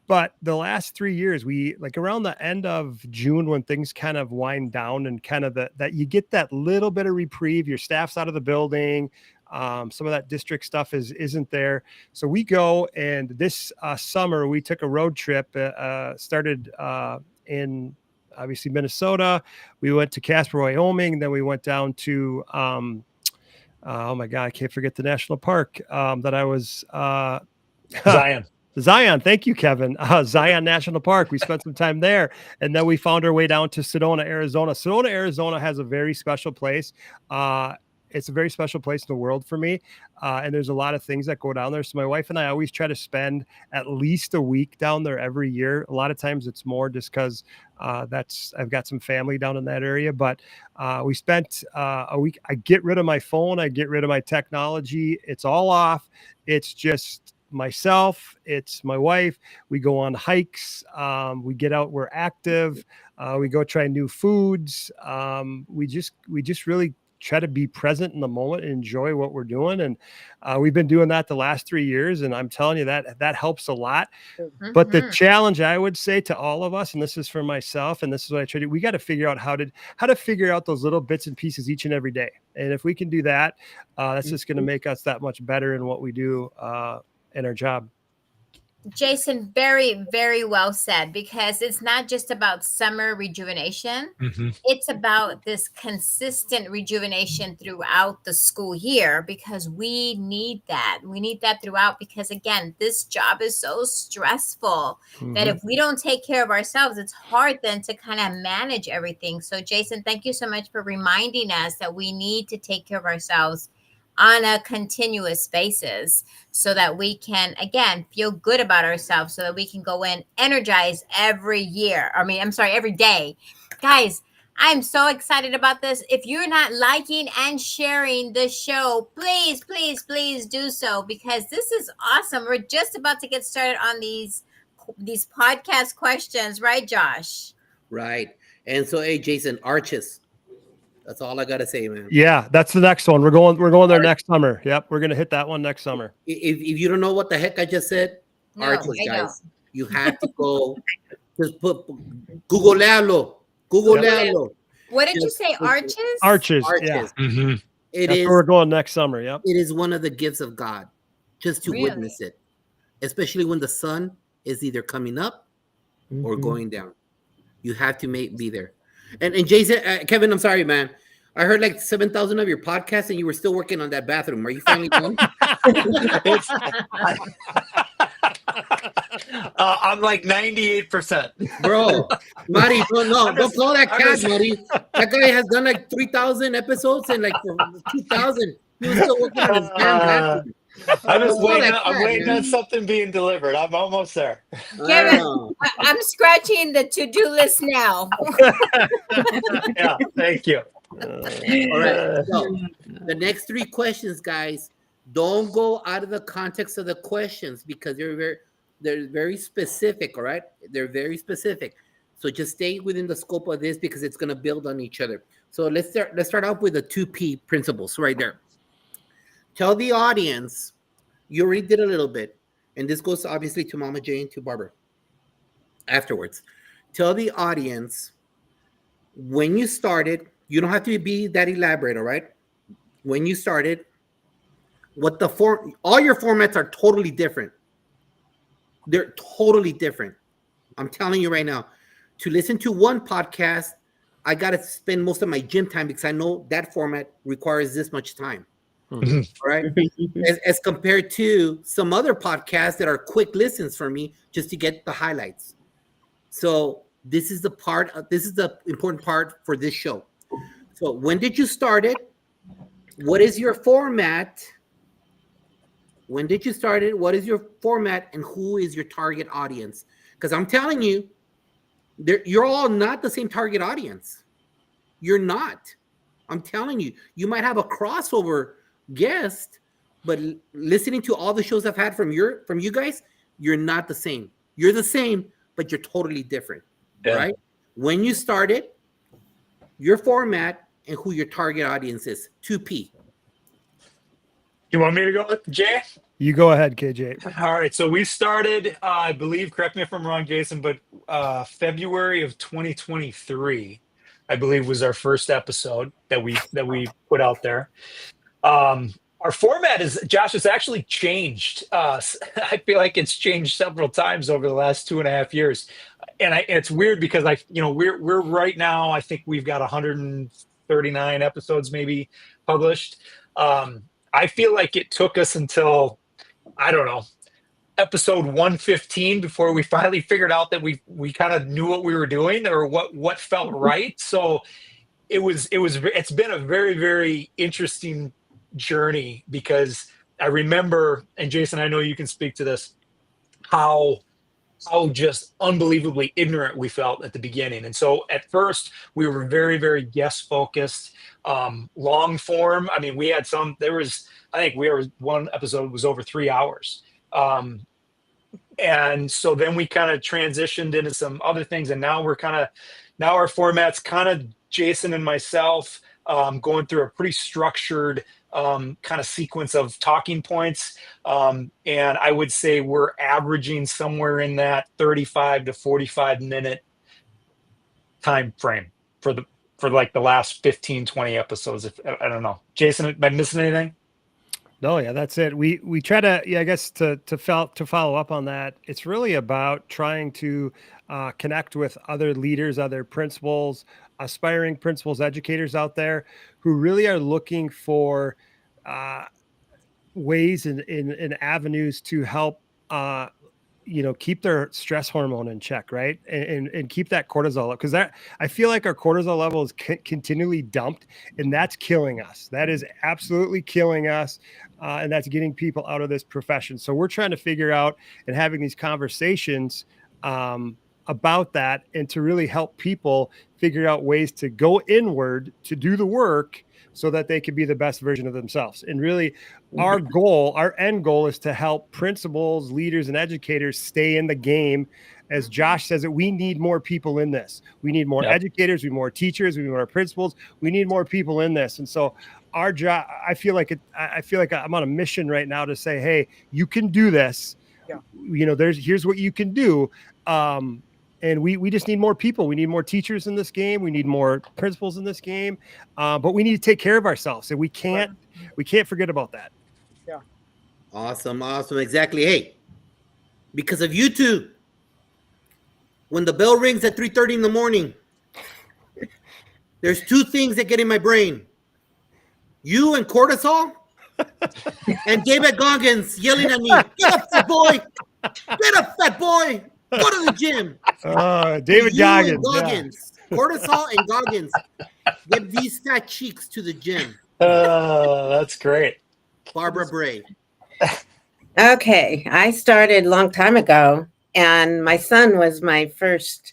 But the last 3 years, we around the end of June, when things kind of wind down and kind of that you get that little bit of reprieve, your staff's out of the building. Some of that district stuff isn't there. So we go, and this summer we took a road trip, started in obviously Minnesota. We went to Casper, Wyoming. Then we went down to, oh my God, I can't forget the national park that I was. Zion. Zion. Thank you, Kevin. Zion National Park. We spent some time there. And then we found our way down to Sedona, Arizona. Sedona, Arizona has a very special place. It's a very special place in the world for me. And there's a lot of things that go down there. So my wife and I always try to spend at least a week down there every year. A lot of times it's more just because I've got some family down in that area. But we spent a week. I get rid of my phone. I get rid of my technology. It's all off. It's just myself, it's my wife. We go on hikes. We get out. We're active. We go try new foods. We just really try to be present in the moment and enjoy what we're doing. And we've been doing that the last 3 years. And I'm telling you that helps a lot. But the challenge I would say to all of us, and this is for myself, and this is what I try to do, we got to figure out how to figure out those little bits and pieces each and every day. And if we can do that, that's just going to make us that much better in what we do in our job. Jason, very, very well said, because it's not just about summer rejuvenation. It's about this consistent rejuvenation throughout the school year, because we need that. We need that throughout, because again, this job is so stressful that if we don't take care of ourselves, it's hard then to kind of manage everything. So Jason, thank you so much for reminding us that we need to take care of ourselves on a continuous basis, so that we can, again, feel good about ourselves, so that we can go in energized every day. Guys, I'm so excited about this. If you're not liking and sharing the show, please, please, please do so, because this is awesome. We're just about to get started on these podcast questions, right, Josh? Right. And so, hey, Jason, arches. That's all I gotta say, man. Yeah, that's the next one. We're going there next summer. Yep, we're gonna hit that one next summer. If you don't know what the heck I just said, arches, guys. You have to go. Just put Googlealo. What did you say? Arches? Arches. Yeah. That's where we're going next summer. Yep. It is one of the gifts of God, just to witness it, especially when the sun is either coming up or going down. You have to be there. And Jason, Kevin, I'm sorry, man. I heard like 7,000 of your podcasts, and you were still working on that bathroom. Are you finally done? I'm like 98%. Bro, Marty, don't call that cat, Marty. That guy has done like 3,000 episodes, and like for 2,000, he was still working on his damn bathroom. I'm waiting on something being delivered. I'm almost there. Kevin, I'm scratching the to-do list now. Yeah, thank you. All right. So the next 3 questions, guys, don't go out of the context of the questions, because they're very specific. All right, they're very specific. So just stay within the scope of this, because it's going to build on each other. So let's start off with the 2P principles right there. Tell the audience, you already did a little bit, and this goes obviously to Mama J and to Barbara afterwards. Tell the audience when you started. You don't have to be that elaborate, all right? When you started, all your formats are totally different. They're totally different. I'm telling you right now. To listen to one podcast, I got to spend most of my gym time, because I know that format requires this much time. All right, as compared to some other podcasts that are quick listens for me, just to get the highlights. So this is the important part for this show. So when did you start it? What is your format? When did you start it? What is your format, and who is your target audience? Because I'm telling you, you're all not the same target audience. You're not. I'm telling you, you might have a crossover guest, but listening to all the shows I've had from you guys, you're not the same. You're the same, but you're totally different. Right? When you started, your format and who your target audience is. 2P. You want me to go, Jay? You go ahead, KJ. All right. So we started, I believe, correct me if I'm wrong, Jason, but February of 2023, I believe, was our first episode that we put out there. Our format is, Josh, it's actually changed. I feel like it's changed several times over the last 2.5 years. And it's weird because we're right now, I think we've got 139 episodes maybe published. I feel like it took us until, I don't know, episode 115 before we finally figured out that we kind of knew what we were doing or what felt right. So it's been a very, very interesting journey, because I remember, and Jason, I know you can speak to this, how just unbelievably ignorant we felt at the beginning. And so at first we were very, very guest focused, long form. I mean, we had I think one episode was over 3 hours. And so then we kind of transitioned into some other things, and now our format's kind of Jason and myself going through a pretty structured kind of sequence of talking points. And I would say we're averaging somewhere in that 35 to 45 minute time frame for like the last 15, 20 episodes. I don't know. Jason, am I missing anything? No, yeah, that's it. We try to, I guess to follow up on that. It's really about trying to connect with other leaders, other principals, aspiring principals, educators out there who really are looking for ways and avenues to help keep their stress hormone in check, right? And keep that cortisol up, because I feel like our cortisol level is continually dumped, and that's killing us. That is absolutely killing us. And that's getting people out of this profession. So we're trying to figure out and having these conversations about that, and to really help people figure out ways to go inward to do the work so that they can be the best version of themselves. And really our end goal is to help principals, leaders, and educators stay in the game. As Josh says it, we need more people in this. We need more educators, we need more teachers, we need more principals. We need more people in this. And so our job, I feel like I'm on a mission right now to say, hey, you can do this. Yeah. Here's what you can do. And we just need more people. We need more teachers in this game. We need more principals in this game. But we need to take care of ourselves, and we can't forget about that. Yeah. Awesome. Exactly. Hey, because of you two, when the bell rings at 3:30 in the morning, there's two things that get in my brain. You and cortisol, and David Goggins yelling at me, "Get up, fat boy! Get up, fat boy! Go to the gym!" David Goggins. Cortisol and Goggins. Get these fat cheeks to the gym. That's great. Barbara Bray. Okay, I started a long time ago, and my son was my first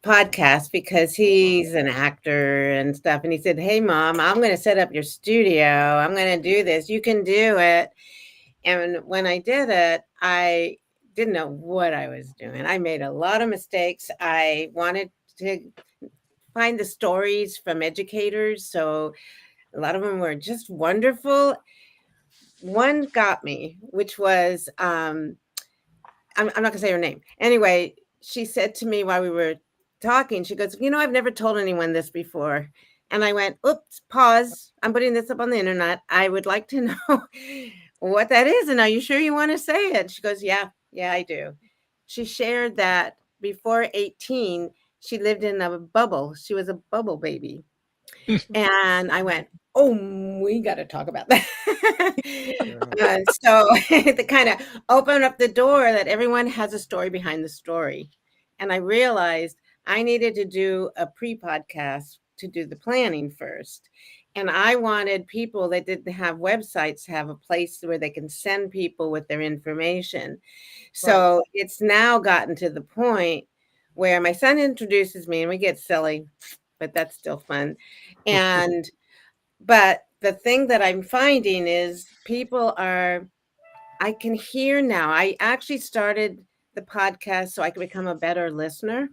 podcast because he's an actor and stuff. And he said, "Hey, Mom, I'm going to set up your studio. I'm going to do this. You can do it." And when I did it, I didn't know what I was doing. I made a lot of mistakes. I wanted to find the stories from educators. So a lot of them were just wonderful. One got me, which was, I'm not going to say her name. Anyway, she said to me while we were talking, she goes, "I've never told anyone this before." And I went, "Oops, pause. I'm putting this up on the internet. I would like to know what that is. And are you sure you want to say it?" She goes, Yeah, I do. She shared that before 18, she lived in a bubble. She was a bubble baby. And I went, "Oh, we got to talk about that." So to kind of open up the door that everyone has a story behind the story. And I realized I needed to do a pre-podcast to do the planning first. And I wanted people that didn't have websites to have a place where they can send people with their information. So it's now gotten to the point where my son introduces me and we get silly, but that's still fun. But the thing that I'm finding is I can hear now. I actually started the podcast so I could become a better listener.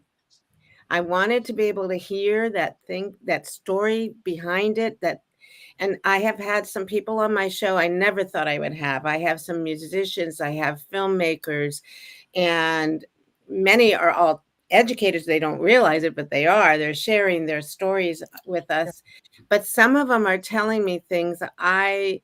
I wanted to be able to hear that story behind it, and I have had some people on my show I never thought I would have. I have some musicians, I have filmmakers, and many are all educators. They don't realize it, but they are. They're sharing their stories with us. But some of them are telling me things that I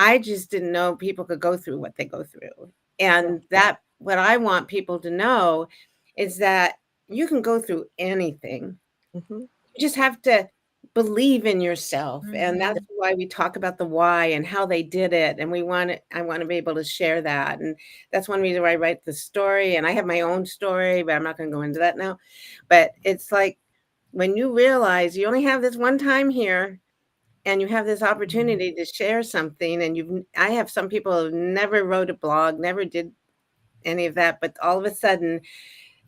I just didn't know people could go through what they go through. And that what I want people to know is that you can go through anything. Mm-hmm. You just have to believe in yourself. And that's why we talk about the why and how they did it. And I want to be able to share that. And that's one reason why I write the story. And I have my own story, but I'm not going to go into that now. But it's like when you realize you only have this one time here and you have this opportunity to share something, and I have some people who never wrote a blog, never did any of that, but all of a sudden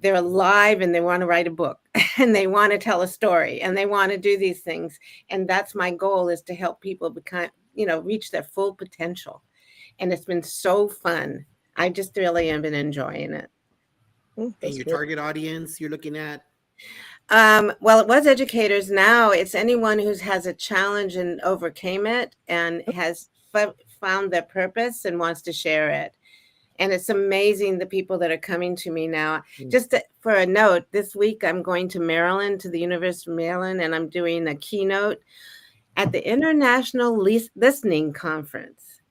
they're alive and they want to write a book and they want to tell a story and they want to do these things. And that's my goal, is to help people become, reach their full potential. And it's been so fun. I just really have been enjoying it. And your target audience you're looking at? Well, it was educators. Now it's anyone who has a challenge and overcame it and has found their purpose and wants to share it. And it's amazing the people that are coming to me now. Just for a note, this week I'm going to Maryland, to the University of Maryland, and I'm doing a keynote at the International Listening Conference.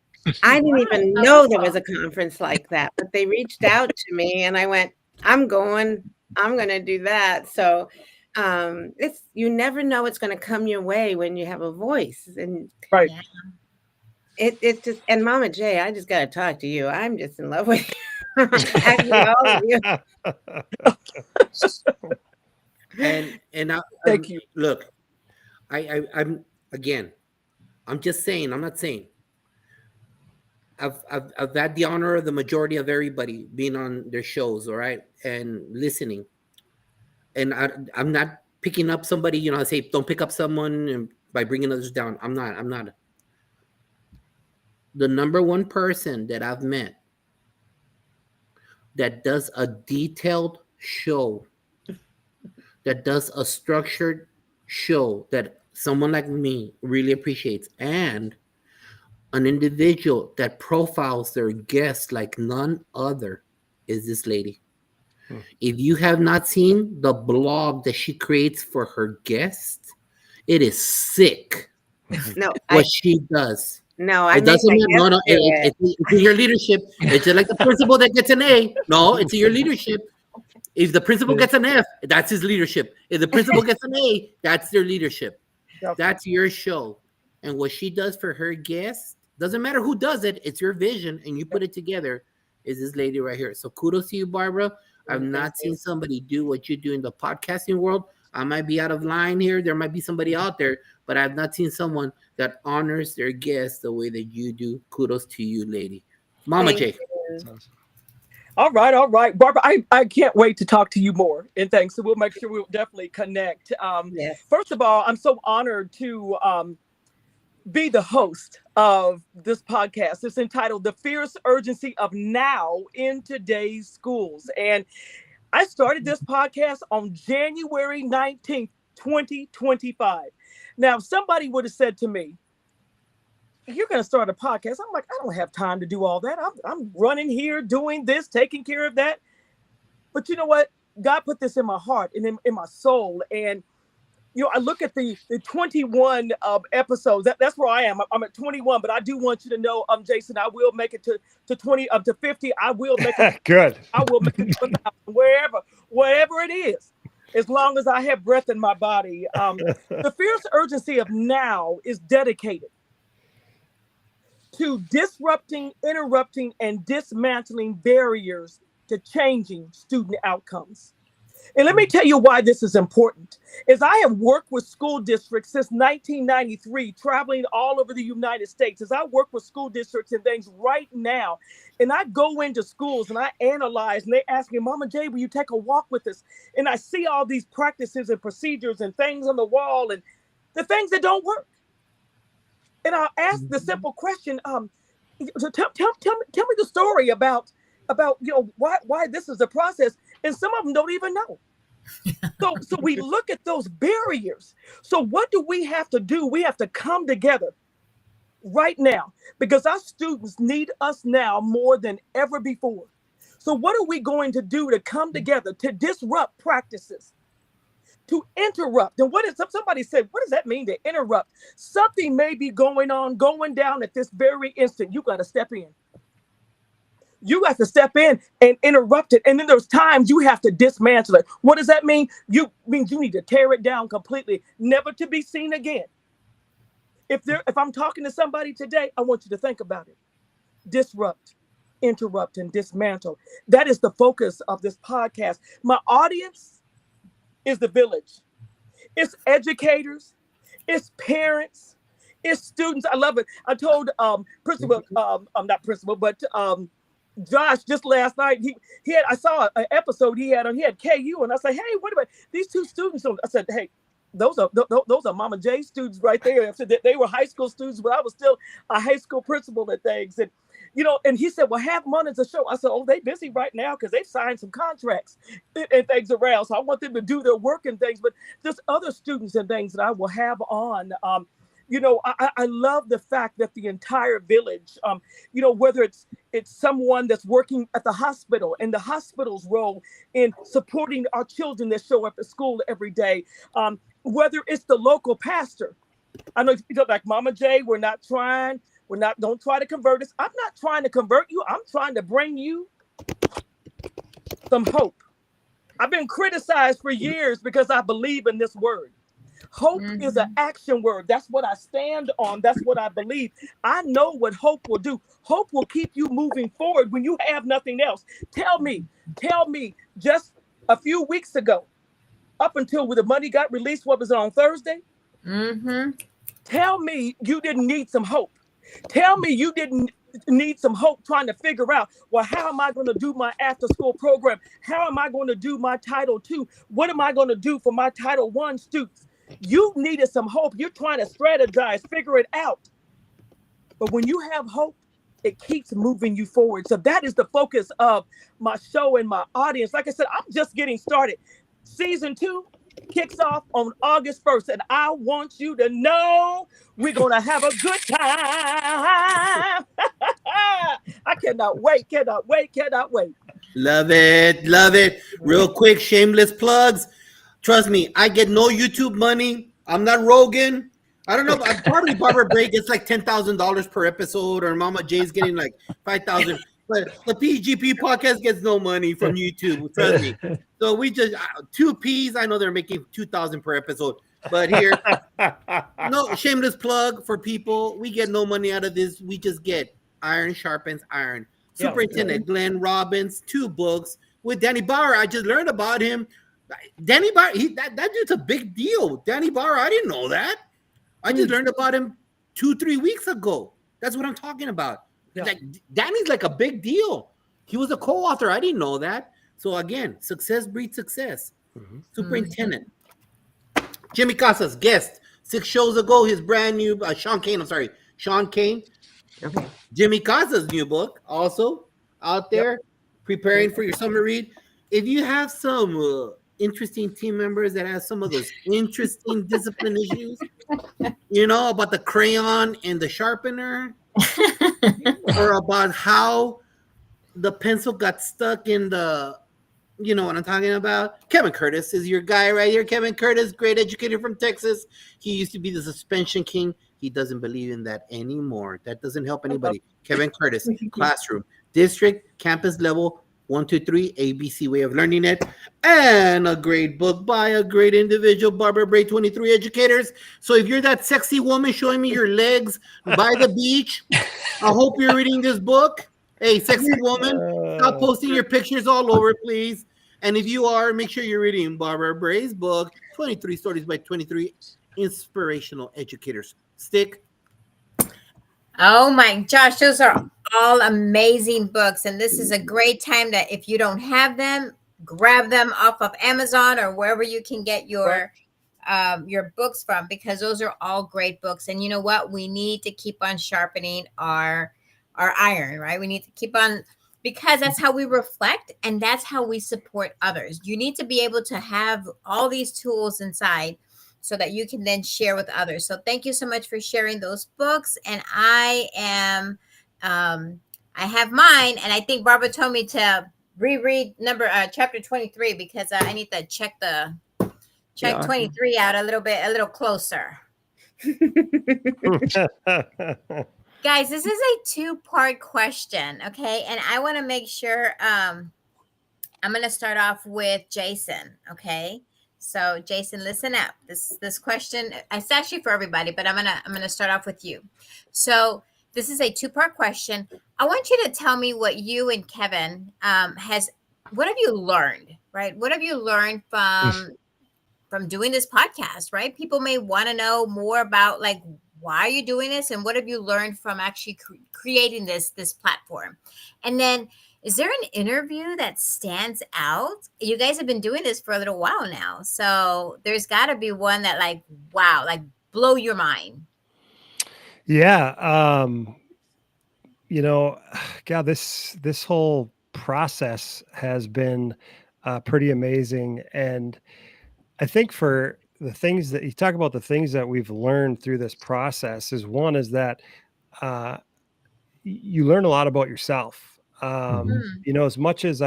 I didn't even know there was a conference like that, but they reached out to me and I went, I'm going to do that. So you never know what's going to come your way when you have a voice. And right. It's just, and Mama J, I just got to talk to you. I'm just in love with you. Actually, all of you. And Thank you. Look, I'm again, I'm just saying, I'm not saying. I've had the honor of the majority of everybody being on their shows, all right, and listening. And I'm not picking up somebody, I say don't pick up someone by bringing others down. I'm not. The number one person that I've met that does a detailed show, that does a structured show that someone like me really appreciates, and an individual that profiles their guests like none other, is this lady. If you have not seen the blog that she creates for her guests, it is sick. No, what she does. No, it doesn't matter. No, it's your leadership. It's just like the principal that gets an A. No, it's your leadership. If the principal gets an F, that's his leadership. If the principal gets an A, that's their leadership. That's your show. And what she does for her guests, doesn't matter who does it, it's your vision, and you put it together, is this lady right here. So kudos to you, Barbara. I've not seen somebody do what you do in the podcasting world. I might be out of line here. There might be somebody out there, but I've not seen someone that honors their guests the way that you do. Kudos to you, lady. Mama J. All right. Barbara, I can't wait to talk to you more. And thanks. So we'll make sure we'll definitely connect. Yes. First of all, I'm so honored to be the host of this podcast. It's entitled The Fierce Urgency of Now in Today's Schools. And I started this podcast on January 19th, 2025. Now, if somebody would have said to me, you're going to start a podcast, I'm like, I don't have time to do all that. I'm running here, doing this, taking care of that. But you know what? God put this in my heart and in my soul. And I look at the 21 episodes. That's where I am. I'm at 21, but I do want you to know, Jason, I will make it to 20 up to 50. I will make it. Good. I will make it to wherever it is, as long as I have breath in my body. The fierce urgency of now is dedicated to disrupting, interrupting, and dismantling barriers to changing student outcomes. And let me tell you why this is important. As I have worked with school districts since 1993, traveling all over the United States, as I work with school districts and things right now, and I go into schools and I analyze, and they ask me, Mama J, will you take a walk with us? And I see all these practices and procedures and things on the wall and the things that don't work. And I'll ask the simple question, tell me the story about why this is a process, and some of them don't even know. So we look at those barriers. So what do we have to do? We have to come together right now, because our students need us now more than ever before. So what are we going to do to come together to disrupt practices, to interrupt. And what is somebody said, what does that mean to interrupt? Something may be going down at this very instant. You got to step in. You got to step in and interrupt it. And then there's times you have to dismantle it. What does that mean? You need to tear it down completely, never to be seen again. If I'm talking to somebody today, I want you to think about it. Disrupt, interrupt, and dismantle. That is the focus of this podcast. My audience is the village. It's educators, it's parents, it's students. I love it. I told principal, not principal, but Josh just last night. He had, I saw an episode he had KU, and I said, hey, wait a minute, these two students. I said, hey, those are Mama J students right there. I said that they were high school students, but I was still a high school principal and things. And and he said, well, have money to show. I said, oh, they busy right now because they've signed some contracts and things around. So I want them to do their work and things. But there's other students and things that I will have on. I love the fact that the entire village, whether it's someone that's working at the hospital and the hospital's role in supporting our children that show up at school every day, whether it's the local pastor. I know like Mama J, don't try to convert us. I'm not trying to convert you. I'm trying to bring you some hope. I've been criticized for years because I believe in this word. Hope is an action word. That's what I stand on. That's what I believe. I know what hope will do. Hope will keep you moving forward when you have nothing else. Tell me, just a few weeks ago, up until when the money got released, what was it, on Thursday? Tell me you didn't need some hope. Tell me you didn't need some hope trying to figure out, well, how am I going to do my after school program? How am I going to do my Title II? What am I going to do for my Title I students? You needed some hope. You're trying to strategize, figure it out. But when you have hope, it keeps moving you forward. So that is the focus of my show and my audience. Like I said, I'm just getting started. Season 2 kicks off on August 1st. And I want you to know we're going to have a good time. I cannot wait. Love it. Real quick, shameless plugs. Trust me, I get no YouTube money. I'm not Rogan. I don't know. Probably Barbara Bray gets like $10,000 per episode, or Mama J's getting like 5,000. But the PGP podcast gets no money from YouTube. Trust me. So we just 2Ps. I know they're making 2,000 per episode, but here, no shameless plug for people. We get no money out of this. We just get iron sharpens iron. Superintendent Glenn Robbins, 2 books with Danny Bauer. I just learned about him. Danny Bauer, that dude's a big deal. Danny Bauer, I didn't know that. I just learned about him 2-3 weeks ago. That's what I'm talking about. Yeah. Like Danny's like a big deal. He was a co-author. I didn't know that. So again, success breeds success. Superintendent. Jimmy Casas, guest 6 shows ago. His brand new Shawn Kane. Okay. Jimmy Casas' new book also out there, preparing for your summer read. If you have some interesting team members that have some of those interesting discipline issues, about the crayon and the sharpener, or about how the pencil got stuck in the, you know what I'm talking about? Kevin Curtis is your guy right here. Kevin Curtis, great educator from Texas. He used to be the suspension king. He doesn't believe in that anymore. That doesn't help anybody. Kevin Curtis, classroom, district, campus level, 1, 2, 3, ABC way of learning it, and a great book by a great individual, Barbara Bray, 23 educators. So if you're that sexy woman showing me your legs by the beach, I hope you're reading this book. Hey, sexy woman, stop posting your pictures all over, please. And if you are, make sure you're reading Barbara Bray's book, 23 Stories by 23 Inspirational Educators. Stick. Oh my Josh, those are all amazing books. And this is a great time that if you don't have them, grab them off of Amazon or wherever you can get your books from, because those are all great books. And you know what? We need to keep on sharpening our iron, right? We need to keep on, because that's how we reflect and that's how we support others. You need to be able to have all these tools inside so that you can then share with others. So thank you so much for sharing those books. And I have mine, and I think Barbara told me to reread chapter 23 because I need to check Check Yeah. 23 out a little closer. Guys, this is a two-part question, okay? And I want to make sure I'm going to start off with Jason, okay? So, Jason, listen up. This question, it's actually for everybody, but I'm going to start off with you. So, this is a two-part question. I want you to tell me what you and Kevin what have you learned, right? What have you learned from doing this podcast, right? People may want to know more about like why are you doing this and what have you learned from actually creating this platform. And then is there an interview that stands out? You guys have been doing this for a little while now, so there's got to be one that like wow, like blow your mind. Yeah. God, this whole process has been pretty amazing. And I think for the things that you talk about, the things that we've learned through this process is one is that uh, you learn a lot about yourself. Mhm. As much as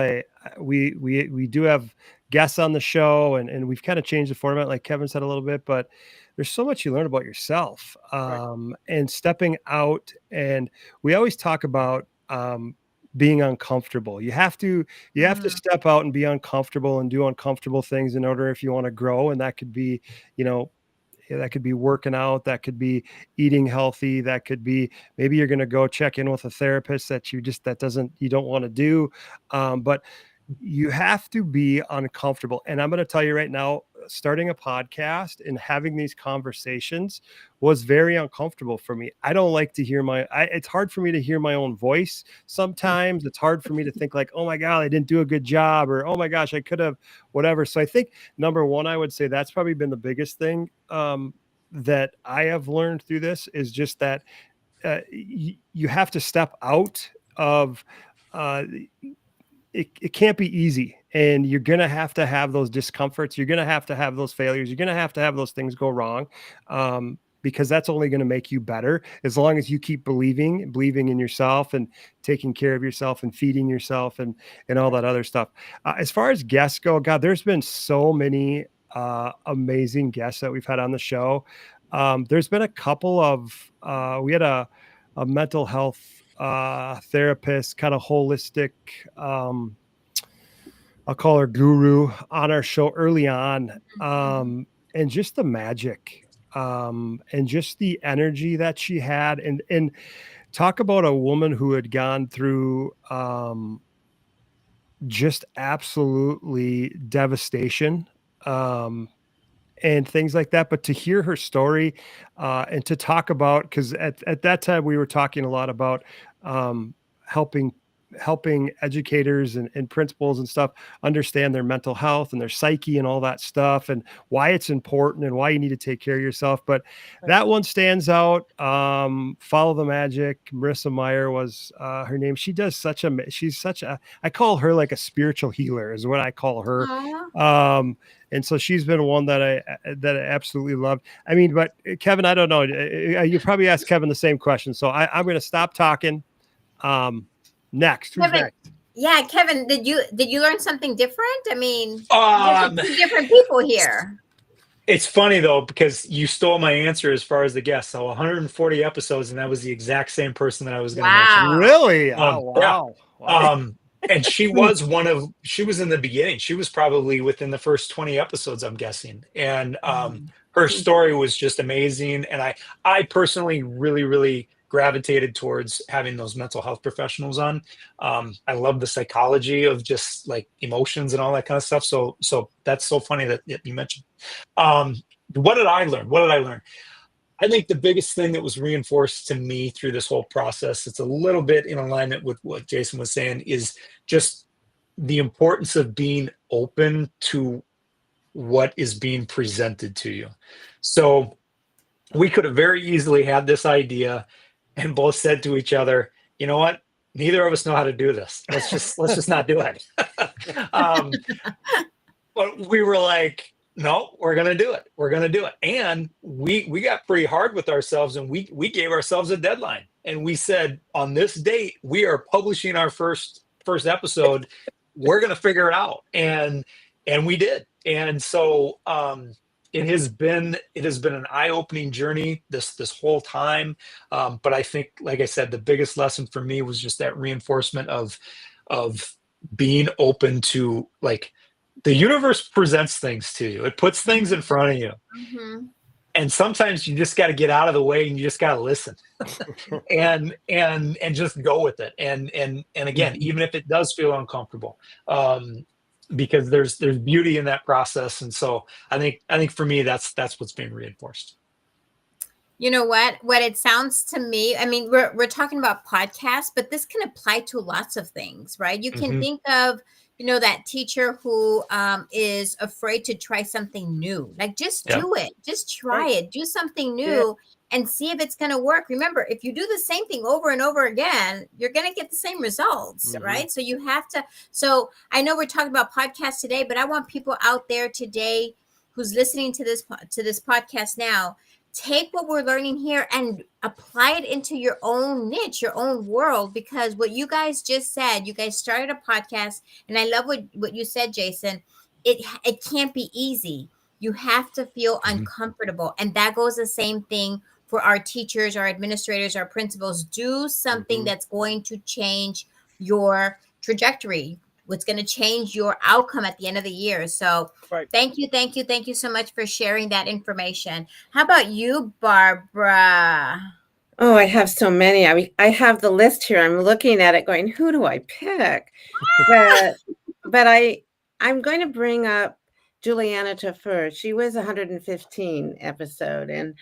we do have guests on the show and we've kind of changed the format, like Kevin said a little bit, but there's so much you learn about yourself and stepping out. And we always talk about being uncomfortable. You have to step out and be uncomfortable and do uncomfortable things in order if you want to grow. And that could be, that could be working out, that could be eating healthy, that could be maybe you're going to go check in with a therapist that you don't want to do. But you have to be uncomfortable. And I'm going to tell you right now, starting a podcast and having these conversations was very uncomfortable for me. I don't like to hear it's hard for me to hear my own voice. Sometimes it's hard for me to think like, oh my God, I didn't do a good job, or, oh my gosh, I could have whatever. So I think number one, I would say that's probably been the biggest thing that I have learned through this is just that you have to step out of, it can't be easy, and you're going to have those discomforts. You're going to have those failures. You're going to have those things go wrong, because that's only going to make you better as long as you keep believing in yourself and taking care of yourself and feeding yourself and all that other stuff. As far as guests go, God, there's been so many amazing guests that we've had on the show. There's been a couple of, we had a mental health therapist, kind of holistic, I'll call her guru, on our show early on. And just the magic, and just the energy that she had, and talk about a woman who had gone through just absolutely devastation, and things like that. But to hear her story, and to talk about, because at that time we were talking a lot about helping educators and principals and stuff understand their mental health and their psyche and all that stuff, and why it's important and why you need to take care of yourself. But that one stands out. Follow the Magic. Marissa Meyer was her name. She's such a, I call her like a spiritual healer is what I call her. And so she's been one that I absolutely loved. I mean, but Kevin, I don't know. You probably asked Kevin the same question. So I'm going to stop talking. Next, who's Kevin, next? yeah, Kevin, did you learn something different? I mean, there's two different people here. It's funny though, because you stole my answer as far as the guest. So 140 episodes, and that was the exact same person that I was going to mention. Really? Oh, wow. Yeah. And she was in the beginning. She was probably within the first 20 episodes, I'm guessing. And her story was just amazing. And I personally really, really gravitated towards having those mental health professionals on. I love the psychology of just like emotions and all that kind of stuff. So that's so funny that you mentioned. What did I learn? I think the biggest thing that was reinforced to me through this whole process, it's a little bit in alignment with what Jason was saying, is just the importance of being open to what is being presented to you. So we could have very easily had this idea and both said to each other, you know what? Neither of us know how to do this. Let's just not do it. But we were like, no, we're going to do it. We're going to do it. And we got pretty hard with ourselves, and we gave ourselves a deadline. And we said, on this date, we are publishing our first episode. We're going to figure it out. And we did. And so it has been an eye-opening journey this whole time. But I think, like I said, the biggest lesson for me was just that reinforcement of being open to, like, the universe presents things to you. It puts things in front of you. Mm-hmm. And sometimes you just got to get out of the way and you just got to listen and just go with it. And again, even if it does feel uncomfortable, because there's beauty in that process. And so I think for me, that's what's being reinforced. You know what it sounds to me, I mean, we're talking about podcasts, but this can apply to lots of things, right? You can think of, that teacher who is afraid to try something new. Like, just do it, just try it, do something new and see if it's going to work. Remember, if you do the same thing over and over again, you're going to get the same results, right? So you have to. So I know we're talking about podcasts today, but I want people out there today who's listening to this podcast now, take what we're learning here and apply it into your own niche, your own world, because what you guys just said, you guys started a podcast, and I love what you said, Jason. It can't be easy. You have to feel uncomfortable, and that goes the same thing for our teachers, our administrators, our principals. Do something that's going to change your trajectory, what's going to change your outcome at the end of the year. So thank you so much for sharing that information. How about you, Barbara? Oh, I have so many. I have the list here. I'm looking at it going, who do I pick? But I'm going to bring up Juliana Tafur. She was 115 episode,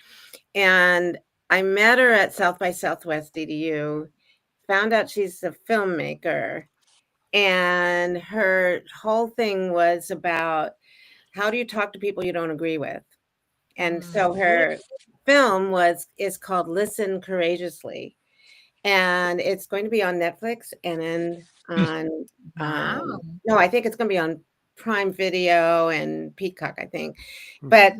and I met her at South by Southwest EDU, found out she's a filmmaker, and her whole thing was about how do you talk to people you don't agree with. And so her film is called Listen Courageously, and it's going to be on Netflix and then on no, I think it's going to be on Prime Video and Peacock, I think. But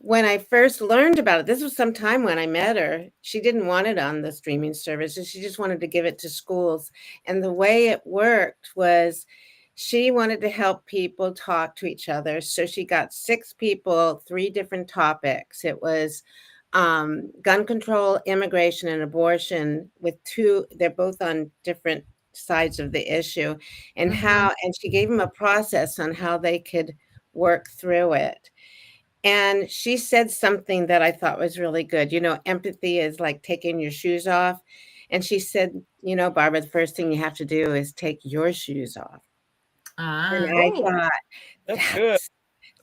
when I first learned about it, this was some time when I met her, she didn't want it on the streaming services. She just wanted to give it to schools. And the way it worked was she wanted to help people talk to each other. So she got 6 people, 3 different topics. It was gun control, immigration, and abortion, with 2, they're both on different sides of the issue, and and she gave them a process on how they could work through it. And she said something that I thought was really good. Empathy is like taking your shoes off. And she said, Barbara, the first thing you have to do is take your shoes off. And I thought, that's good.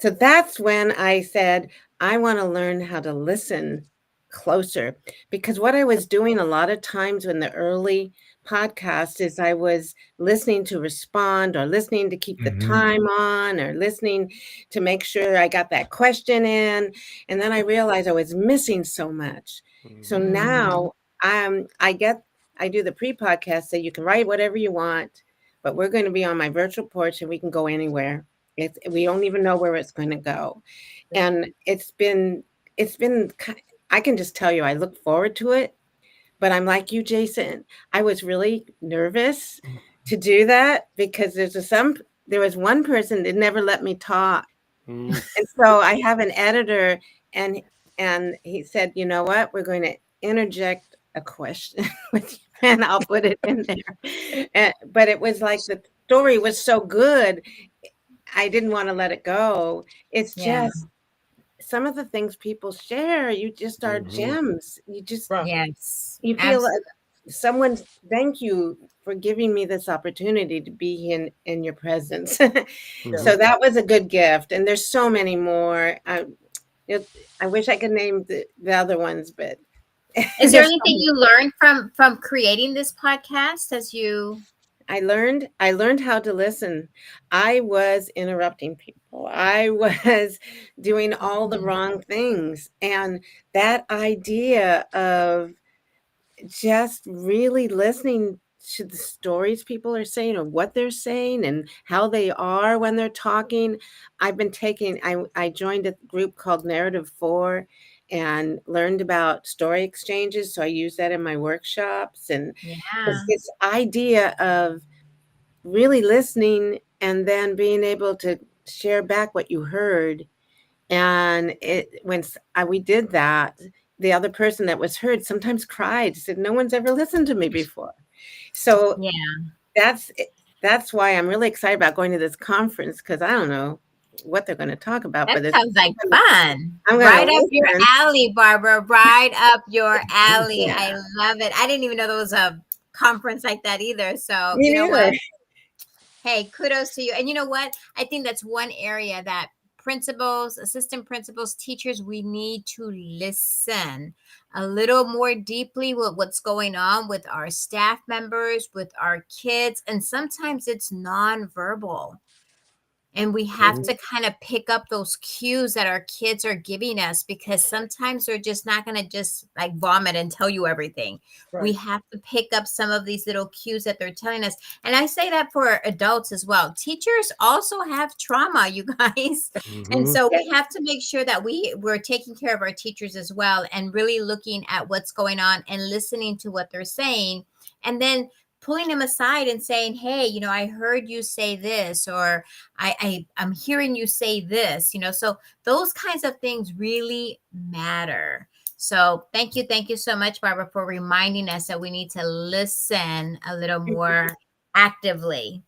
So that's when I said, I want to learn how to listen closer, because what I was doing a lot of times in the early podcast is I was listening to respond, or listening to keep the time on, or listening to make sure I got that question in. And then I realized I was missing so much. So now I do the pre-podcast, so you can write whatever you want, but we're going to be on my virtual porch and we can go anywhere. We don't even know where it's going to go. And it's been, I can just tell you, I look forward to it. But I'm like you, Jason. I was really nervous to do that because there was one person that never let me talk. And so I have an editor, and he said, you know what, we're going to interject a question with you, and I'll put it in there. But it was like the story was so good, I didn't want to let it go. It's just some of the things people share, you just are gems. You just, you feel like someone, thank you for giving me this opportunity to be in your presence. So that was a good gift. And there's so many more. I wish I could name the other ones, but. Is there anything you learned from creating this podcast as you? I learned how to listen. I was interrupting people. I was doing all the wrong things. And that idea of just really listening to the stories people are saying, or what they're saying, and how they are when they're talking. I've been I joined a group called Narrative 4 and learned about story exchanges. So I use that in my workshops. And it's this idea of really listening and then being able to share back what you heard And we did that, the other person that was heard sometimes cried, said, "No one's ever listened to me before." So Yeah, that's why I'm really excited about going to this conference, because I don't know what they're going to talk about, that but sounds like fun. I'm going to Right up your listen. alley, Barbara. Right up your alley. Yeah, I love it. I didn't even know there was a conference like that either. So, me you know neither. what? Hey, kudos to you. And you know what? I think that's one area that principals, assistant principals, teachers, we need to listen a little more deeply with what's going on with our staff members, with our kids. And sometimes it's nonverbal. And we have to kind of pick up those cues that our kids are giving us, because sometimes they're just not going to just like vomit and tell you everything. We Right. have to pick up some of these little cues that they're telling us. And I say that for adults as well. Teachers also have trauma, you guys. And so we have to make sure that we're taking care of our teachers as well, and really looking at what's going on and listening to what they're saying. And then pulling them aside and saying, hey, I heard you say this, or I'm hearing you say this, so those kinds of things really matter. So thank you so much, Barbara, for reminding us that we need to listen a little more actively.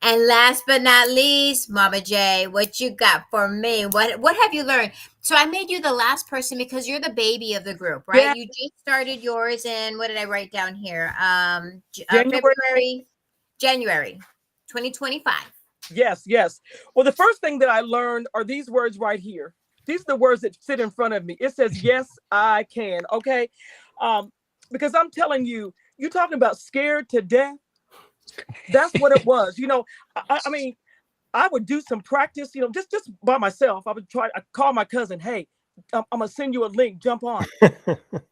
And last but not least, Mama J, what you got for me? What have you learned? So I made you the last person because you're the baby of the group, right? Yeah. You just started yours in, what did I write down here? January. January 2025. Yes, yes. Well, the first thing that I learned are these words right here. These are the words that sit in front of me. It says, "Yes, I can." Okay. Um, because I'm telling you, you're talking about scared to death. That's what it was. I mean, I would do some practice, just by myself. I call my cousin, "Hey, I'm gonna send you a link, jump on."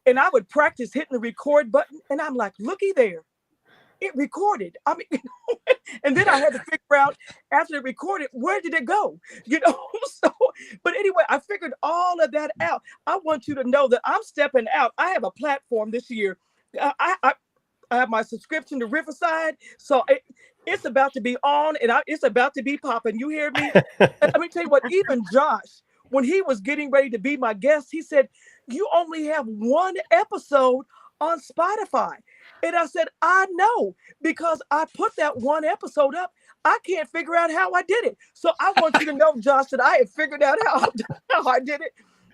And I would practice hitting the record button. And I'm like, looky there, it recorded. I mean, and then I had to figure out after it recorded, where did it go? So, but anyway, I figured all of that out. I want you to know that I'm stepping out. I have a platform this year. I have my subscription to Riverside. So it's about to be on, and it's about to be popping. You hear me? Let me tell you what, even Josh, when he was getting ready to be my guest, he said, "You only have one episode on Spotify." And I said, "I know, because I put that one episode up. I can't figure out how I did it." So I want you to know, Josh, that I have figured out how I did it.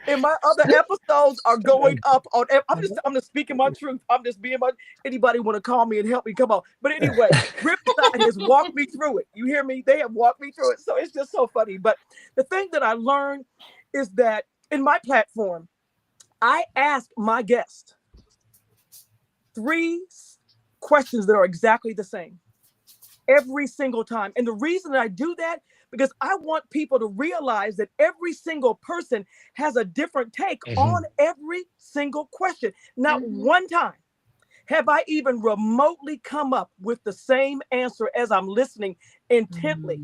And my other episodes are going up on. I'm just speaking my truth. I'm just being my. Anybody want to call me and help me? Come on. But anyway, Riverside has walked me through it. You hear me? They have walked me through it. So it's just so funny. But the thing that I learned is that in my platform, I ask my guest 3 questions that are exactly the same every single time. And the reason that I do that, because I want people to realize that every single person has a different take on every single question. Not one time have I even remotely come up with the same answer as I'm listening intently.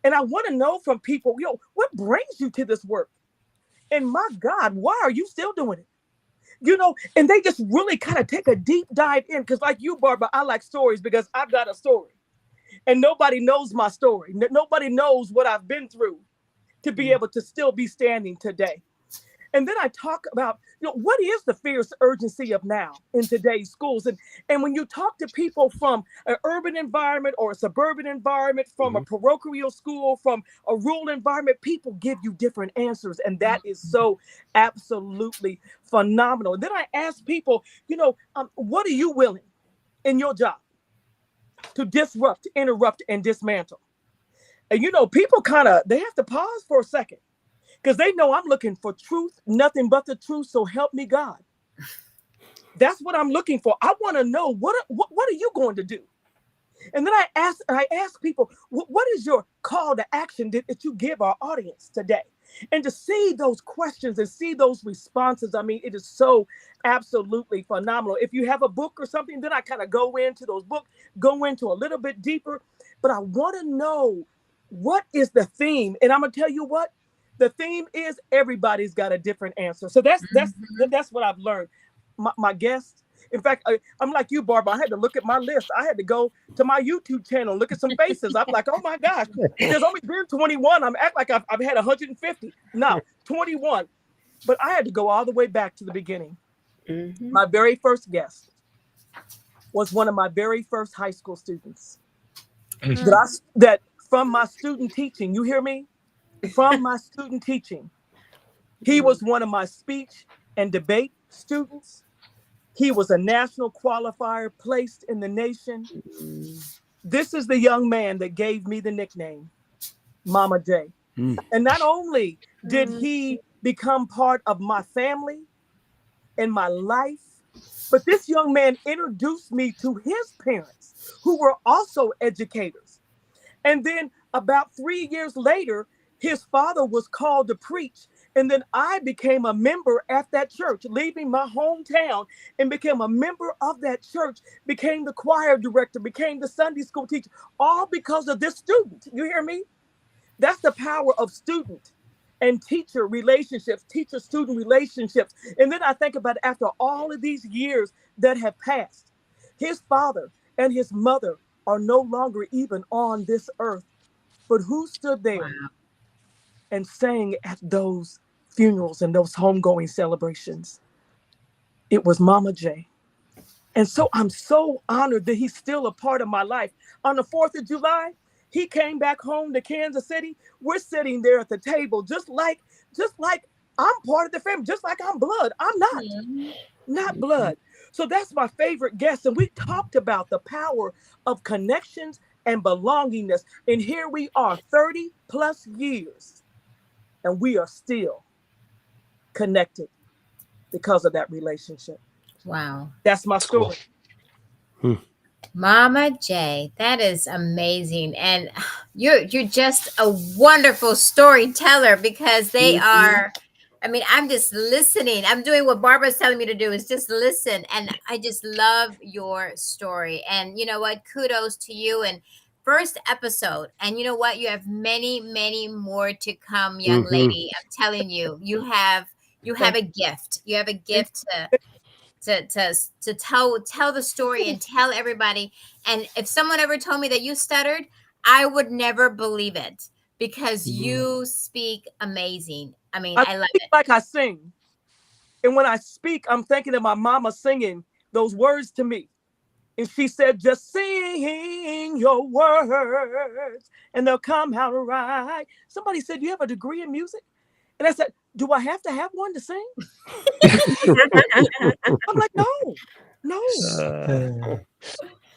And I want to know from people, what brings you to this work? And my God, why are you still doing it? And they just really kind of take a deep dive in. Because like you, Barbara, I like stories because I've got a story. And nobody knows my story. Nobody knows what I've been through to be able to still be standing today. And then I talk about, what is the fierce urgency of now in today's schools? And when you talk to people from an urban environment or a suburban environment, from a parochial school, from a rural environment, people give you different answers. And that is so absolutely phenomenal. And then I ask people, what are you willing in your job to disrupt, interrupt, and dismantle? And people they have to pause for a second, because they know I'm looking for truth, nothing but the truth. So help me God. That's what I'm looking for. I want to know what are you going to do? And then I ask people, what is your call to action that you give our audience today? And to see those questions and see those responses, I mean, it is so absolutely phenomenal. If you have a book or something, then I kind of go into those books, go into a little bit deeper. But I want to know, what is the theme? And I'm going to tell you what, the theme is everybody's got a different answer. So that's what I've learned. My guests, In fact, I'm like you, Barbara. I had to look at my list. I had to go to my YouTube channel, look at some faces. I'm like, oh my gosh, there's only been 21. I'm act like I've had 150. No, 21. But I had to go all the way back to the beginning. Mhm. My very first guest was one of my very first high school students. That from my student teaching, you hear me? From my student teaching, he was one of my speech and debate students. He was a national qualifier placed in the nation. This is the young man that gave me the nickname Mama J. And not only did he become part of my family and my life, but this young man introduced me to his parents, who were also educators. And then about 3 years later, his father was called to preach. And then I became a member at that church, leaving my hometown and became a member of that church, became the choir director, became the Sunday school teacher, all because of this student. You hear me? That's the power of student and teacher relationships, teacher-student relationships. And then I think about after all of these years that have passed, his father and his mother are no longer even on this earth. But who stood there and sang at those funerals and those homegoing celebrations? It was Mama J. And so I'm so honored that he's still a part of my life. On the 4th of July, he came back home to Kansas City. We're sitting there at the table, just like I'm part of the family, just like I'm blood. I'm not blood. So that's my favorite guest. And we talked about the power of connections and belongingness. And here we are 30 plus years, and we are still connected because of that relationship. Wow. That's my story. Mama J, that is amazing. And you're just a wonderful storyteller, because they are, I mean, I'm just listening. I'm doing what Barbara's telling me to do, is just listen. And I just love your story. And you know what? Kudos to you. And first episode. And you know what? You have many, many more to come, young lady. I'm telling you, you have a gift. You have a gift to tell the story and tell everybody. And if someone ever told me that you stuttered, I would never believe it, because you speak amazing. I mean, I love it. Like I sing. And when I speak, I'm thinking of my mama singing those words to me. And she said, just sing your words and they'll come out right. Somebody said, you have a degree in music? And I said, do I have to have one to sing? I'm like, no.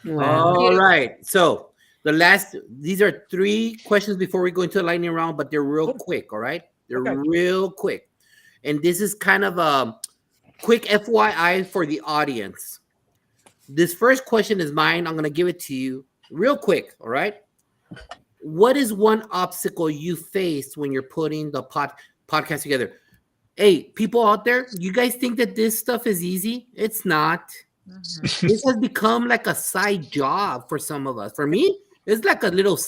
Wow. All right. So these are 3 questions before we go into the lightning round, but they're real quick. All right. They're real quick. And this is kind of a quick FYI for the audience. This first question is mine. I'm going to give it to you real quick. All right. What is one obstacle you faced when you're putting the podcast together? Hey, people out there, you guys think that this stuff is easy? It's not. This has become like a side job for some of us. For me, it's like a little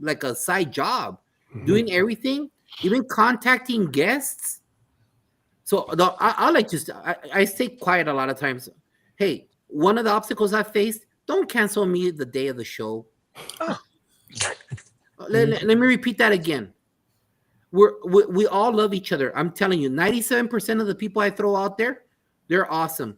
like a side job, doing everything, even contacting guests. So I like to, I stay quiet a lot of times. Hey, one of the obstacles I faced, don't cancel me the day of the show. Let me repeat that again. We all love each other. I'm telling you, 97% of the people I throw out there, they're awesome.